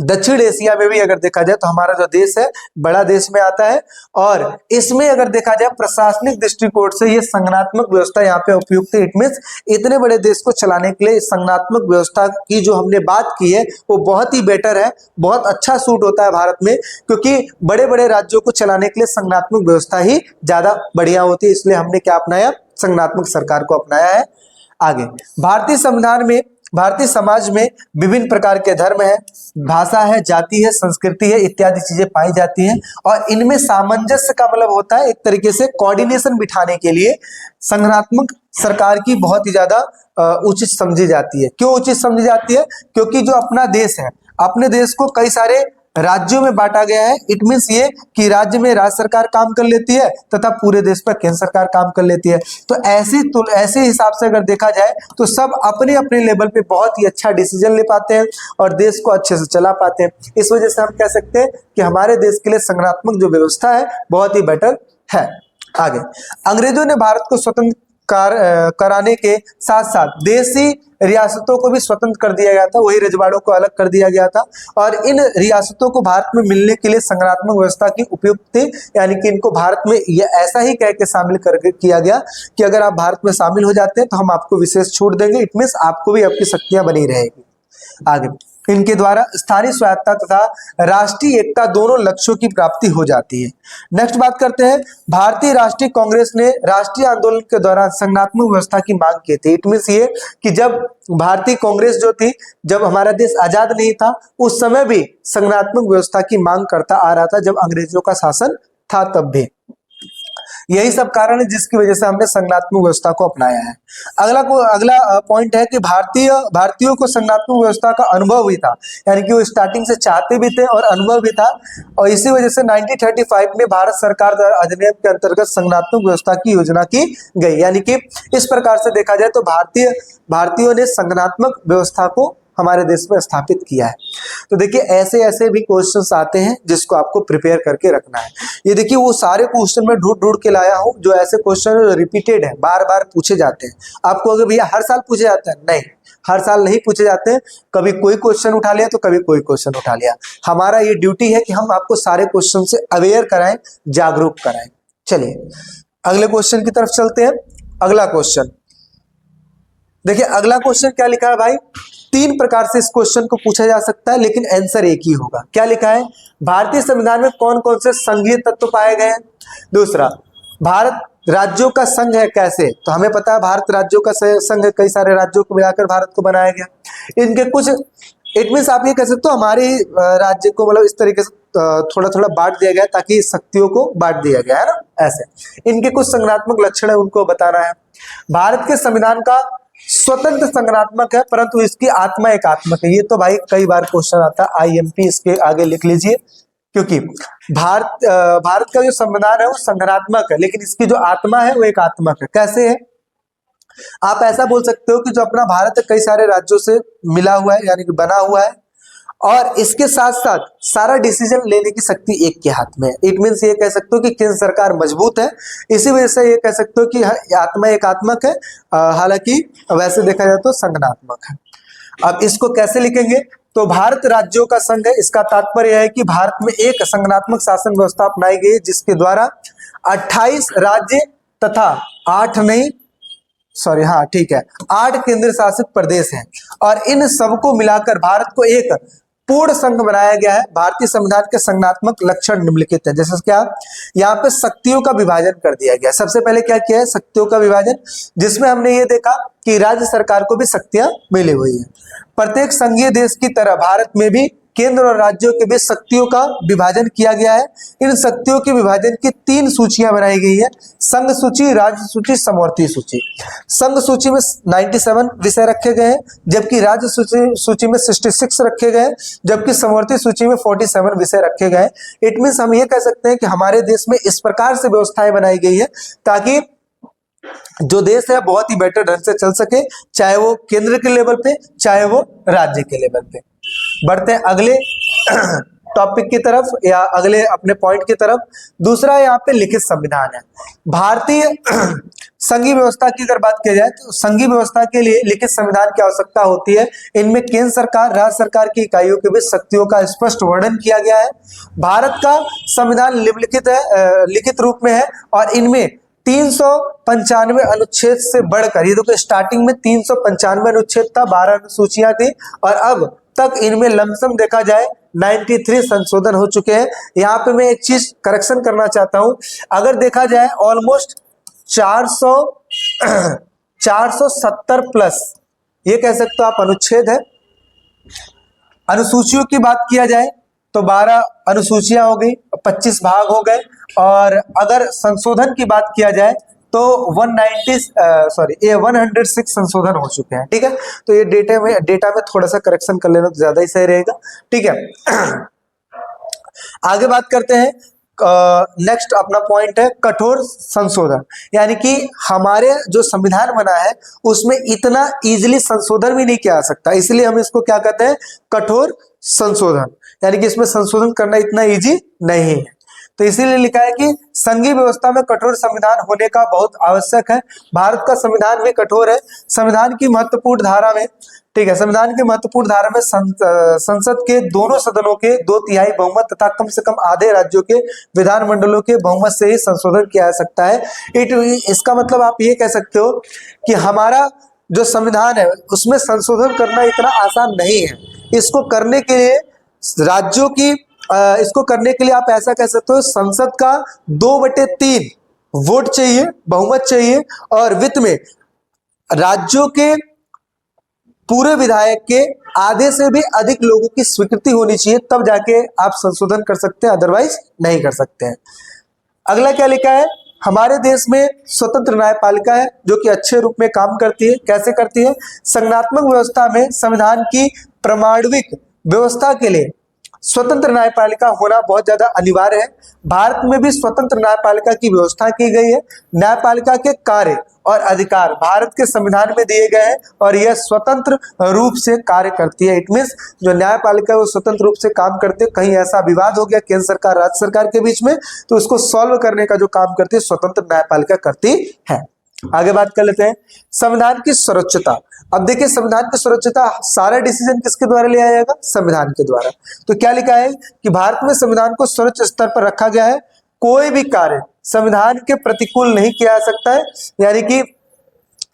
दक्षिण एशिया में भी अगर देखा जाए तो हमारा जो देश है बड़ा देश में आता है, और इसमें अगर देखा जाए प्रशासनिक दृष्टिकोण से ये संगठनात्मक व्यवस्था यहाँ पे उपयुक्त है। इट मींस इतने बड़े देश को चलाने के लिए संगठनात्मक व्यवस्था की जो हमने बात की है वो बहुत ही बेटर है, बहुत अच्छा सूट होता है भारत में, क्योंकि बड़े बड़े राज्यों को चलाने के लिए संगठनात्मक व्यवस्था ही ज्यादा बढ़िया होती है। इसलिए हमने क्या अपनाया, संगठनात्मक सरकार को अपनाया है। आगे, भारतीय संविधान में, भारतीय समाज में विभिन्न प्रकार के धर्म है, भाषा है, जाति है, संस्कृति है, इत्यादि चीजें पाई जाती हैं, और इनमें सामंजस्य का मतलब होता है एक तरीके से कोऑर्डिनेशन बिठाने के लिए संगठनात्मक सरकार की बहुत ही ज्यादा उचित समझी जाती है। क्यों उचित समझी जाती है? क्योंकि जो अपना देश है, अपने देश को कई सारे राज्यों में बांटा गया है। इट मींस ये कि राज्य में राज्य सरकार काम कर लेती है तथा पूरे देश पर केंद्र सरकार काम कर लेती है। तो ऐसे हिसाब से अगर देखा जाए तो सब अपने अपने लेवल पे बहुत ही अच्छा डिसीजन ले पाते हैं और देश को अच्छे से चला पाते हैं। इस वजह से हम कह सकते हैं कि हमारे देश के लिए संगठनात्मक जो व्यवस्था है बहुत ही बेटर है। आगे, अंग्रेजों ने भारत को स्वतंत्र कराने के साथ साथ देशी रियासतों को भी स्वतंत्र कर दिया गया था, वही रजवाड़ों को अलग कर दिया गया था, और इन रियासतों को भारत में मिलने के लिए संगठनात्मक व्यवस्था की उपयुक्त थी, यानी कि इनको भारत में यह ऐसा ही कह के शामिल करके किया गया कि अगर आप भारत में शामिल हो जाते हैं तो हम आपको विशेष छूट देंगे। इट मींस आपको भी आपकी शक्तियां बनी रहेगी। आगे, इनके द्वारा स्थानीय स्वायत्तता तथा राष्ट्रीय एकता दोनों लक्ष्यों की प्राप्ति हो जाती है। नेक्स्ट बात करते हैं, भारतीय राष्ट्रीय कांग्रेस ने राष्ट्रीय आंदोलन के दौरान संगठनात्मक व्यवस्था की मांग की थी। इट मींस ये कि जब भारतीय कांग्रेस जो थी, जब हमारा देश आजाद नहीं था उस समय भी संगठनात्मक व्यवस्था की मांग करता आ रहा था, जब अंग्रेजों का शासन था तब भी। यही सब कारण है जिसकी वजह से हमने संगठनात्मक व्यवस्था को अपनाया है। अगला पॉइंट है कि भारतीयों को संगठनात्मक व्यवस्था का अनुभव भी था, यानी कि वो स्टार्टिंग से चाहते भी थे और अनुभव भी था, और इसी वजह से 1935 में भारत सरकार द्वारा अधिनियम के अंतर्गत संगठनात्मक व्यवस्था की योजना की गई। यानी कि इस प्रकार से देखा जाए तो भारतीयों ने संगठनात्मक व्यवस्था को हमारे देश में स्थापित किया है। तो देखिए, ऐसे ऐसे भी क्वेश्चंस आते हैं जिसको आपको प्रिपेयर करके रखना है। ये देखिए, वो सारे क्वेश्चन मैं ढूंढ के लाया हूं जो ऐसे क्वेश्चन रिपीटेड है, बार बार पूछे जाते हैं। आपको अगर भैया हर साल पूछे जाते हैं, नहीं, हर साल नहीं पूछे जाते हैं। कभी कोई क्वेश्चन उठा लिया तो कभी कोई क्वेश्चन उठा लिया। हमारा ये ड्यूटी है कि हम आपको सारे क्वेश्चन से अवेयर कराएं, जागरूक कराएं। चलिए अगले क्वेश्चन की तरफ चलते हैं। अगला क्वेश्चन देखिए, अगला क्वेश्चन क्या लिखा है भाई? 3 प्रकार से इस क्वेश्चन को पूछा जा सकता है, लेकिन आंसर एक ही होगा। क्या लिखा है? भारतीय संविधान में कौन कौन से संघीय तत्व पाए गए हैं? दूसरा, भारत राज्यों का संघ है कैसे? तो हमें पता है भारत राज्यों का संघ है, कई सारे राज्यों को मिलाकर भारत को बनाया गया। इनके कुछ, इट मीन्स आप ये कह सकते हो हमारे राज्य को मतलब इस तरीके से थोड़ा थोड़ा बांट दिया गया ताकि शक्तियों को बांट दिया गया है ना, ऐसे। इनके कुछ संगठनात्मक लक्षण है, उनको बताना है। भारत के संविधान का स्वतंत्र संगठनात्मक है, परंतु इसकी आत्मा एकात्मक है। ये तो भाई कई बार क्वेश्चन आता है, आईएमपी इसके आगे लिख लीजिए, क्योंकि भारत का जो संविधान है वो संगठनात्मक है, लेकिन इसकी जो आत्मा है वो एकात्मक है। कैसे है? आप ऐसा बोल सकते हो कि जो अपना भारत है कई सारे राज्यों से मिला हुआ है, यानी कि बना हुआ है, और इसके साथ साथ सारा डिसीजन लेने की शक्ति एक के हाथ में है। इट मीन्स ये कह सकते हो कि केंद्र सरकार मजबूत है, इसी वजह से ये कह सकते हो कि आत्मा एकात्मक है, हालांकि वैसे देखा जाए तो संगठनात्मक है। अब इसको कैसे लिखेंगे? तो भारत राज्यों का संघ है, इसका तात्पर्य है कि भारत में एक संगठनात्मक शासन व्यवस्था अपनाई गई जिसके द्वारा 28 राज्य तथा 8 केंद्र शासित प्रदेश हैं, और इन सबको मिलाकर भारत को एक पूर्ण संघ बनाया गया है। भारतीय संविधान के संगठनात्मक लक्षण निम्नलिखित है। जैसे क्या, यहाँ पे शक्तियों का विभाजन कर दिया गया। सबसे पहले क्या किया है? शक्तियों का विभाजन, जिसमें हमने ये देखा कि राज्य सरकार को भी शक्तियां मिली हुई है। प्रत्येक संघीय देश की तरह भारत में भी केंद्र और राज्यों के बीच शक्तियों का विभाजन किया गया है। इन शक्तियों के विभाजन की 3 सूचियां बनाई गई है, संघ सूची, राज्य सूची, समवर्ती सूची। संघ सूची में 97 विषय रखे गए हैं, जबकि राज्य सूची में 66 रखे गए हैं, जबकि समवर्ती सूची में 47 विषय रखे गए हैं। इट मीन्स हम ये कह सकते हैं कि हमारे देश में इस प्रकार से व्यवस्थाएं बनाई गई है ताकि जो देश है बहुत ही बेटर ढंग से चल सके, चाहे वो केंद्र के लेवल पे, चाहे वो राज्य के लेवल पे। बढ़ते हैं अगले टॉपिक की तरफ या अगले अपने पॉइंट की तरफ। दूसरा यहाँ पे लिखित संविधान है। भारतीय संघीय व्यवस्था की अगर बात की जाए तो संघीय व्यवस्था के लिए लिखित संविधान की आवश्यकता होती है। इनमें केंद्र सरकार, राज्य सरकार की इकाइयों के बीच शक्तियों का स्पष्ट वर्णन किया गया है। भारत का संविधान निम्नलिखित है, लिखित रूप में है और इनमें 395 अनुच्छेद से बढ़कर, ये देखो स्टार्टिंग में 395 अनुच्छेद था, 12 अनुसूचियां थी और अब तक इनमें लमसम देखा जाए 93 संशोधन हो चुके हैं। यहाँ पे मैं एक चीज करेक्शन करना चाहता हूं, अगर देखा जाए ऑलमोस्ट 470 प्लस ये कह सकते हो आप अनुच्छेद है। अनुसूचियों की बात किया जाए तो 12 अनुसूचियां हो गई, 25 भाग हो गए और अगर संशोधन की बात किया जाए तो 106 संशोधन हो चुके हैं। ठीक है, तो ये डेटा में थोड़ा सा करेक्शन कर लेना तो ज्यादा ही सही रहेगा। ठीक है, आगे बात करते हैं। नेक्स्ट अपना पॉइंट है कठोर संशोधन, यानी कि हमारे जो संविधान बना है उसमें इतना इजीली संशोधन भी नहीं किया जा सकता, इसलिए हम इसको क्या कहते हैं, कठोर संशोधन, यानी कि इसमें संशोधन करना इतना इजी नहीं है। तो इसीलिए लिखा है कि संघीय व्यवस्था में कठोर संविधान होने का बहुत आवश्यक है। भारत का संविधान भी कठोर है। संविधान की महत्वपूर्ण धारा में, ठीक है, संविधान की महत्वपूर्ण धारा में संसद के दोनों सदनों के 2/3 बहुमत तथा कम से कम आधे राज्यों के विधानमंडलों के बहुमत से ही संशोधन किया जा सकता है। इसका मतलब आप ये कह सकते हो कि हमारा जो संविधान है उसमें संशोधन करना इतना आसान नहीं है। इसको करने के लिए राज्यों की इसको करने के लिए आप ऐसा कह सकते हो, संसद का 2/3 वोट चाहिए, बहुमत चाहिए और वित्त में राज्यों के पूरे विधायक के आधे से भी अधिक लोगों की स्वीकृति होनी चाहिए, तब जाके आप संशोधन कर सकते हैं, अदरवाइज नहीं कर सकते हैं। अगला क्या लिखा है, हमारे देश में स्वतंत्र न्यायपालिका है जो कि अच्छे रूप में काम करती है। कैसे करती है, संगठनात्मक व्यवस्था में संविधान की प्रमाणिक व्यवस्था के लिए स्वतंत्र न्यायपालिका होना बहुत ज्यादा अनिवार्य है। भारत में भी स्वतंत्र न्यायपालिका की व्यवस्था की गई है। न्यायपालिका के कार्य और अधिकार भारत के संविधान में दिए गए हैं और यह स्वतंत्र रूप से कार्य करती है। इट मीन्स जो न्यायपालिका है वो स्वतंत्र रूप से काम करते हैं। कहीं ऐसा विवाद हो गया केंद्र सरकार राज्य सरकार के बीच में तो उसको सॉल्व करने का जो काम करती है स्वतंत्र न्यायपालिका करती है। आगे बात कर लेते हैं संविधान की सर्वोच्चता। अब देखिए संविधान की सर्वोच्चता, सारा डिसीजन किसके द्वारा लिया जाएगा, संविधान के द्वारा। तो क्या लिखा है कि भारत में संविधान को सर्वोच्च स्तर पर रखा गया है। कोई भी कार्य संविधान के प्रतिकूल नहीं किया जा सकता है, यानी कि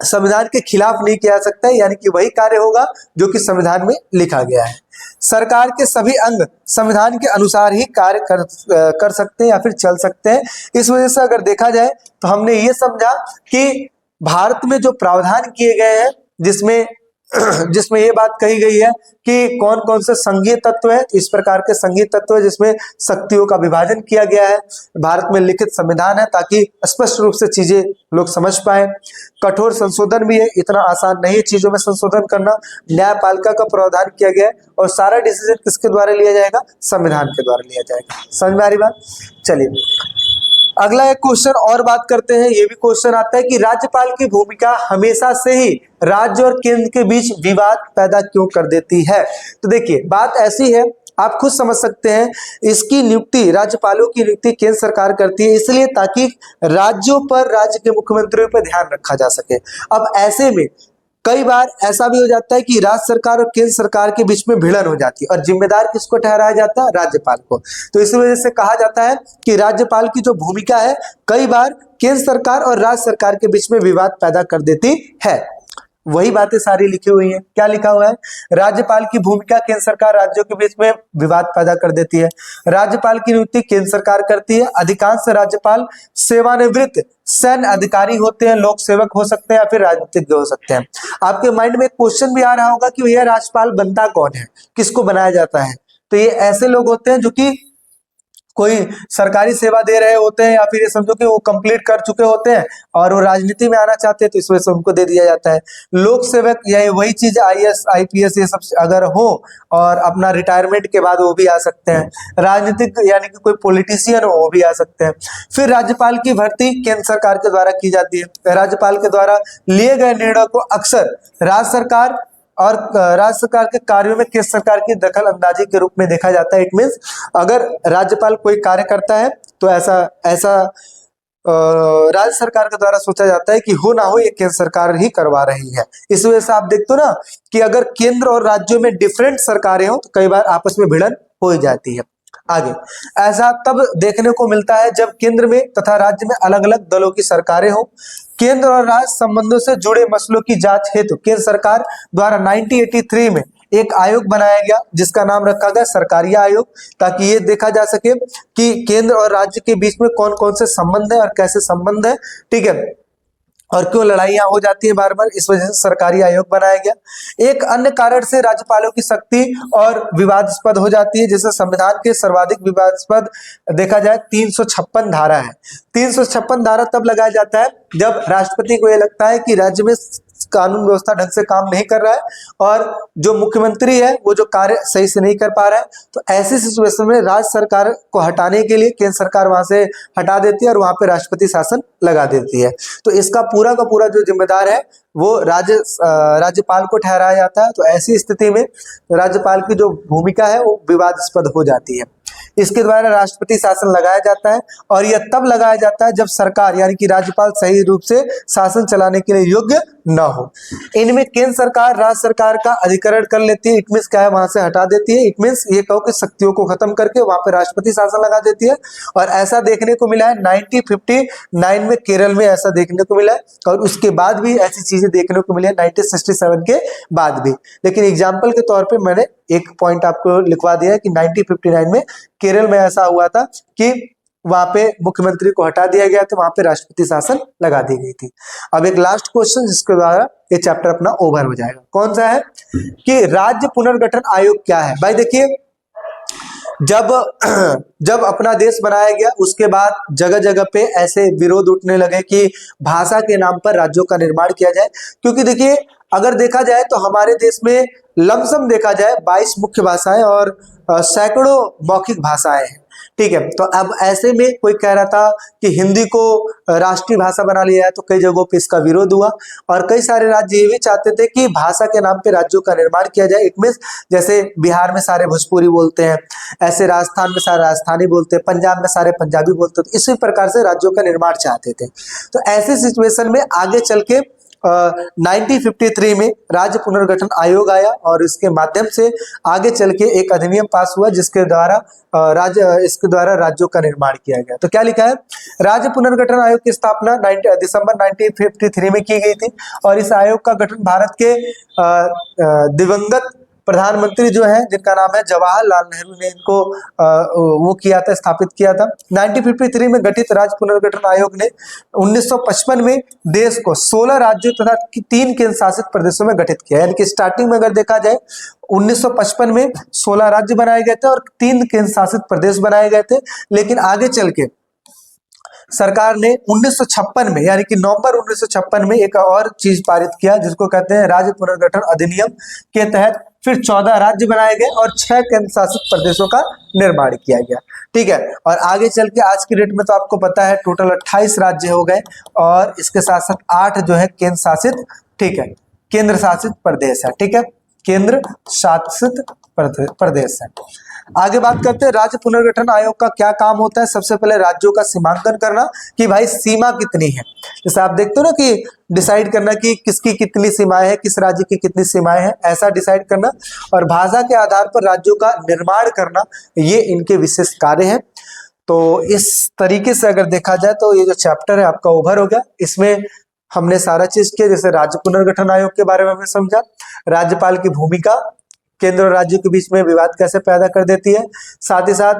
संविधान के खिलाफ नहीं किया जा सकता है, यानी कि वही कार्य होगा जो कि संविधान में लिखा गया है। सरकार के सभी अंग संविधान के अनुसार ही कार्य कर सकते हैं या फिर चल सकते हैं। इस वजह से अगर देखा जाए तो हमने ये समझा कि भारत में जो प्रावधान किए गए हैं जिसमें ये बात कही गई है कि कौन कौन से संघीय तत्व है, इस प्रकार के संघीय तत्व है जिसमें शक्तियों का विभाजन किया गया है। भारत में लिखित संविधान है ताकि स्पष्ट रूप से चीजें लोग समझ पाए। कठोर संशोधन भी है, इतना आसान नहीं है चीजों में संशोधन करना। न्यायपालिका का प्रावधान किया गया है और सारा डिसीजन किसके द्वारा लिया जाएगा, संविधान के द्वारा लिया जाएगा। समझ में आ रही बात। चलिए अगला एक क्वेश्चन और बात करते हैं। ये भी क्वेश्चन आता है कि राज्यपाल की भूमिका हमेशा से ही राज्य और केंद्र के बीच विवाद पैदा क्यों कर देती है। तो देखिए बात ऐसी है, आप खुद समझ सकते हैं, इसकी नियुक्ति, राज्यपालों की नियुक्ति केंद्र सरकार करती है, इसलिए ताकि राज्यों पर राज्य के मुख्यमंत्रियों पर ध्यान रखा जा सके। अब ऐसे में कई बार ऐसा भी हो जाता है कि राज्य सरकार और केंद्र सरकार के बीच में भिड़न हो जाती है और जिम्मेदार किसको ठहराया जाता है, राज्यपाल को। तो इस वजह से कहा जाता है कि राज्यपाल की जो भूमिका है कई बार केंद्र सरकार और राज्य सरकार के बीच में विवाद पैदा कर देती है। वही बातें सारी लिखी हुई हैं। क्या लिखा हुआ है, राज्यपाल की भूमिका केंद्र सरकार राज्यों के बीच में विवाद पैदा कर देती है। राज्यपाल की नियुक्ति केंद्र सरकार करती है। अधिकांश राज्यपाल सेवानिवृत्त सैन्य अधिकारी होते हैं, लोक सेवक हो सकते हैं या फिर राजनीतिज्ञ हो सकते हैं। आपके माइंड में एक क्वेश्चन भी आ रहा होगा कि भैया राज्यपाल बनता कौन है, किसको बनाया जाता है। तो ये ऐसे लोग होते हैं जो कि कोई सरकारी सेवा दे रहे होते हैं या फिर ये समझो कि वो कंप्लीट कर चुके होते हैं और वो राजनीति में आना चाहते हैं, तो इस वजह से उनको दे दिया जाता है। लोक सेवक या वही चीज आईएएस आईपीएस ये सब अगर हो और अपना रिटायरमेंट के बाद वो भी आ सकते हैं। राजनीतिक यानी कि कोई पॉलिटिशियन हो वो भी आ सकते हैं। फिर राज्यपाल की भर्ती केंद्र सरकार के द्वारा की जाती है। राज्यपाल के द्वारा लिए गए निर्णय को अक्सर राज्य सरकार और राज्य सरकार के कार्यों में केंद्र सरकार की दखल अंदाजी के रूप में देखा जाता है। इट मीन्स अगर राज्यपाल कोई कार्य करता है तो ऐसा ऐसा राज्य सरकार के द्वारा सोचा जाता है कि हो ना हो ये केंद्र सरकार ही करवा रही है। इस वजह से आप देखते हो ना कि अगर केंद्र और राज्यों में डिफरेंट सरकारें हो तो कई बार आपस में भिड़न हो ही जाती है। आगे ऐसा तब देखने को मिलता है जब केंद्र में तथा राज्य में अलग अलग दलों की सरकारें हो। केंद्र और राज्य संबंधों से जुड़े मसलों की जांच हेतु केंद्र सरकार द्वारा 1983 में एक आयोग बनाया गया जिसका नाम रखा गया सरकारिया आयोग, ताकि ये देखा जा सके कि केंद्र और राज्य के बीच में कौन कौन से संबंध है और कैसे संबंध है, ठीक है, और क्यों लड़ाइयां हो जाती है बार बार, इस वजह से सरकारी आयोग बनाया गया। एक अन्य कारण से राज्यपालों की शक्ति और विवादास्पद हो जाती है, जैसे संविधान के सर्वाधिक विवादास्पद देखा जाए 356 धारा है। 356 धारा तब लगाया जाता है जब राष्ट्रपति को यह लगता है कि राज्य में कानून व्यवस्था ढंग से काम नहीं कर रहा है और जो मुख्यमंत्री है वो जो कार्य सही से नहीं कर पा रहा है, तो ऐसी सिचुएशन में राज्य सरकार को हटाने के लिए केंद्र सरकार वहां से हटा देती है और वहां पे राष्ट्रपति शासन लगा देती है। तो इसका पूरा का पूरा जो जिम्मेदार है वो राज्यपाल को ठहराया जाता है। तो ऐसी स्थिति में राज्यपाल की जो भूमिका है वो विवादास्पद हो जाती है। इसके द्वारा राष्ट्रपति शासन लगाया जाता है और यह तब लगाया जाता है जब सरकार यानी कि राज्यपाल सही रूप से शासन चलाने के लिए योग्य न हो। इनमें केंद्र सरकार राज्य सरकार का अधिकरण कर लेती है। इट मीन्स क्या है, वहां से हटा देती है। इट मीन्स ये कहो कि शक्तियों को खत्म करके वहां पे राष्ट्रपति शासन लगा देती है। और ऐसा देखने को मिला है 1959 में केरल में ऐसा देखने को मिला है और उसके बाद भी ऐसी चीजें देखने को मिली है 1967 के बाद भी। लेकिन एग्जाम्पल के तौर पर मैंने एक पॉइंट आपको लिखवा दिया है कि 1959 में केरल में ऐसा हुआ था कि वहां पे मुख्यमंत्री को हटा दिया गया था, वहां पे राष्ट्रपति शासन लगा दी गई थी। अब एक लास्ट क्वेश्चन जिसके द्वारा ये चैप्टर अपना ओवर हो जाएगा, कौन सा है कि राज्य पुनर्गठन आयोग क्या है। भाई देखिए, जब अपना देश बनाया गया उसके बाद जगह जगह पे ऐसे विरोध उठने लगे कि भाषा के नाम पर राज्यों का निर्माण किया जाए। क्योंकि देखिए अगर देखा जाए तो हमारे देश में लमसम देखा जाए 22 मुख्य भाषाएं और सैकड़ों मौखिक भाषाएं हैं, ठीक है। तो अब ऐसे में कोई कह रहा था कि हिंदी को राष्ट्रीय भाषा बना लिया है, तो कई जगहों पे इसका विरोध हुआ और कई सारे राज्य ये भी चाहते थे कि भाषा के नाम पे राज्यों का निर्माण किया जाए। इट मीन्स जैसे बिहार में सारे भोजपुरी बोलते हैं, ऐसे राजस्थान में सारे राजस्थानी बोलते हैं, पंजाब में सारे पंजाबी बोलते हैं, तो इसी प्रकार से राज्यों का निर्माण चाहते थे। तो ऐसी सिचुएशन में आगे चल के 1953 में राज्य पुनर्गठन आयोग आया और इसके माध्यम से आगे चल के एक अधिनियम पास हुआ जिसके द्वारा इसके द्वारा राज्यों का निर्माण किया गया। तो क्या लिखा है, राज्य पुनर्गठन आयोग की स्थापना दिसंबर 1953 में की गई थी और इस आयोग का गठन भारत के दिवंगत प्रधानमंत्री जो है जिनका नाम है जवाहरलाल नेहरू ने इनको वो किया था, स्थापित किया था। 1953 में गठित राज्य पुनर्गठन आयोग ने 1955 में देश को 16 राज्यों तथा 3 केंद्र शासित प्रदेशों में गठित किया। यानी कि स्टार्टिंग में अगर देखा जाए 1955 में 16 राज्य बनाए गए थे और 3 केंद्र शासित प्रदेश बनाए गए थे। लेकिन आगे चल के सरकार ने 1956 में यानी कि नवंबर 1956 में एक और चीज पारित किया जिसको कहते हैं राज्य पुनर्गठन अधिनियम के तहत फिर 14 राज्य बनाए गए और 6 केंद्र शासित प्रदेशों का निर्माण किया गया, ठीक है। और आगे चल के आज की डेट में तो आपको पता है टोटल 28 राज्य हो गए और इसके साथ साथ 8 जो है केंद्र शासित, ठीक है, केंद्र शासित प्रदेश है, ठीक है, केंद्र शासित प्रदेश है। आगे बात करते हैं राज्य पुनर्गठन आयोग का क्या काम होता है। सबसे पहले राज्यों का सीमांकन करना कि भाई सीमा कितनी है। जैसे आप देखते हो ना कि डिसाइड करना कि किसकी कितनी सीमाएं हैं, किस राज्य की कितनी सीमाएं हैं, ऐसा डिसाइड करना। और भाषा के आधार पर राज्यों का निर्माण करना, ये इनके विशेष कार्य हैं। तो इस तरीके से अगर देखा जाए तो ये जो चैप्टर है आपका ओवर हो गया। इसमें हमने सारा चीज किया, जैसे राज्य पुनर्गठन आयोग के बारे में हमने समझा, राज्यपाल की भूमिका, केंद्र और राज्यों के बीच में विवाद कैसे पैदा कर देती है, साथ ही साथ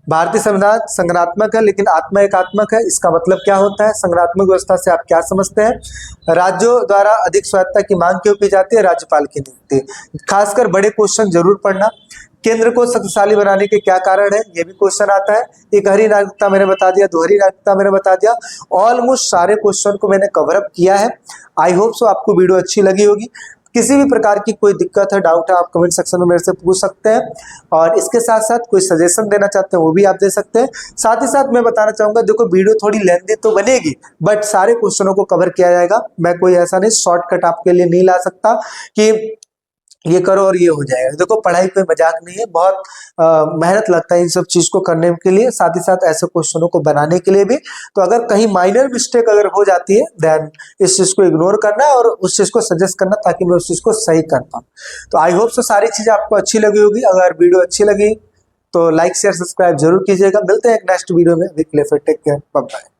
भारतीय संविधान संज्ञानात्मक है लेकिन आत्मा एकात्मक है। इसका मतलब क्या होता है? संज्ञानात्मक व्यवस्था से आप क्या समझते हैं? राज्यों द्वारा अधिक स्वायत्तता की मांग क्यों की जाती है? राज्यपाल की नियुक्ति। खासकर बड़े क्वेश्चन जरूर पढ़ना। केंद्र को शक्तिशाली बनाने के क्या कारण है? ये भी क्वेश्चन आता है। एक हरी नागरिकता मैंने बता दिया, दोहरी नागरिकता मैंने बता दिया। ऑलमोस्ट सारे क्वेश्चन को मैंने कवर अप किया है। आई होप सो आपको वीडियो अच्छी लगी होगी। किसी भी प्रकार की कोई दिक्कत है, डाउट है, आप कमेंट सेक्शन में मेरे से पूछ सकते हैं। और इसके साथ साथ कोई सजेशन देना चाहते हैं वो भी आप दे सकते हैं। साथ ही साथ मैं बताना चाहूंगा, देखो वीडियो थोड़ी लेंथी तो बनेगी बट सारे क्वेश्चनों को कवर किया जाएगा। मैं कोई ऐसा नहीं शॉर्टकट आपके लिए नहीं ला सकता कि ये करो और ये हो जाएगा। देखो पढ़ाई कोई मजाक नहीं है, बहुत मेहनत लगता है इन सब चीज को करने के लिए, साथ ही साथ ऐसे क्वेश्चनों को बनाने के लिए भी। तो अगर कहीं माइनर मिस्टेक अगर हो जाती है देन इस चीज को इग्नोर करना है और उस चीज को सजेस्ट करना ताकि मैं उस चीज को सही कर पाऊँ। तो आई होप सो सारी चीजें आपको अच्छी लगी होगी। अगर वीडियो अच्छी लगी तो लाइक शेयर सब्सक्राइब जरूर कीजिएगा। मिलते हैं एक नेक्स्ट वीडियो में। अभी के लिए फिर टेक केयर, बाय बाय।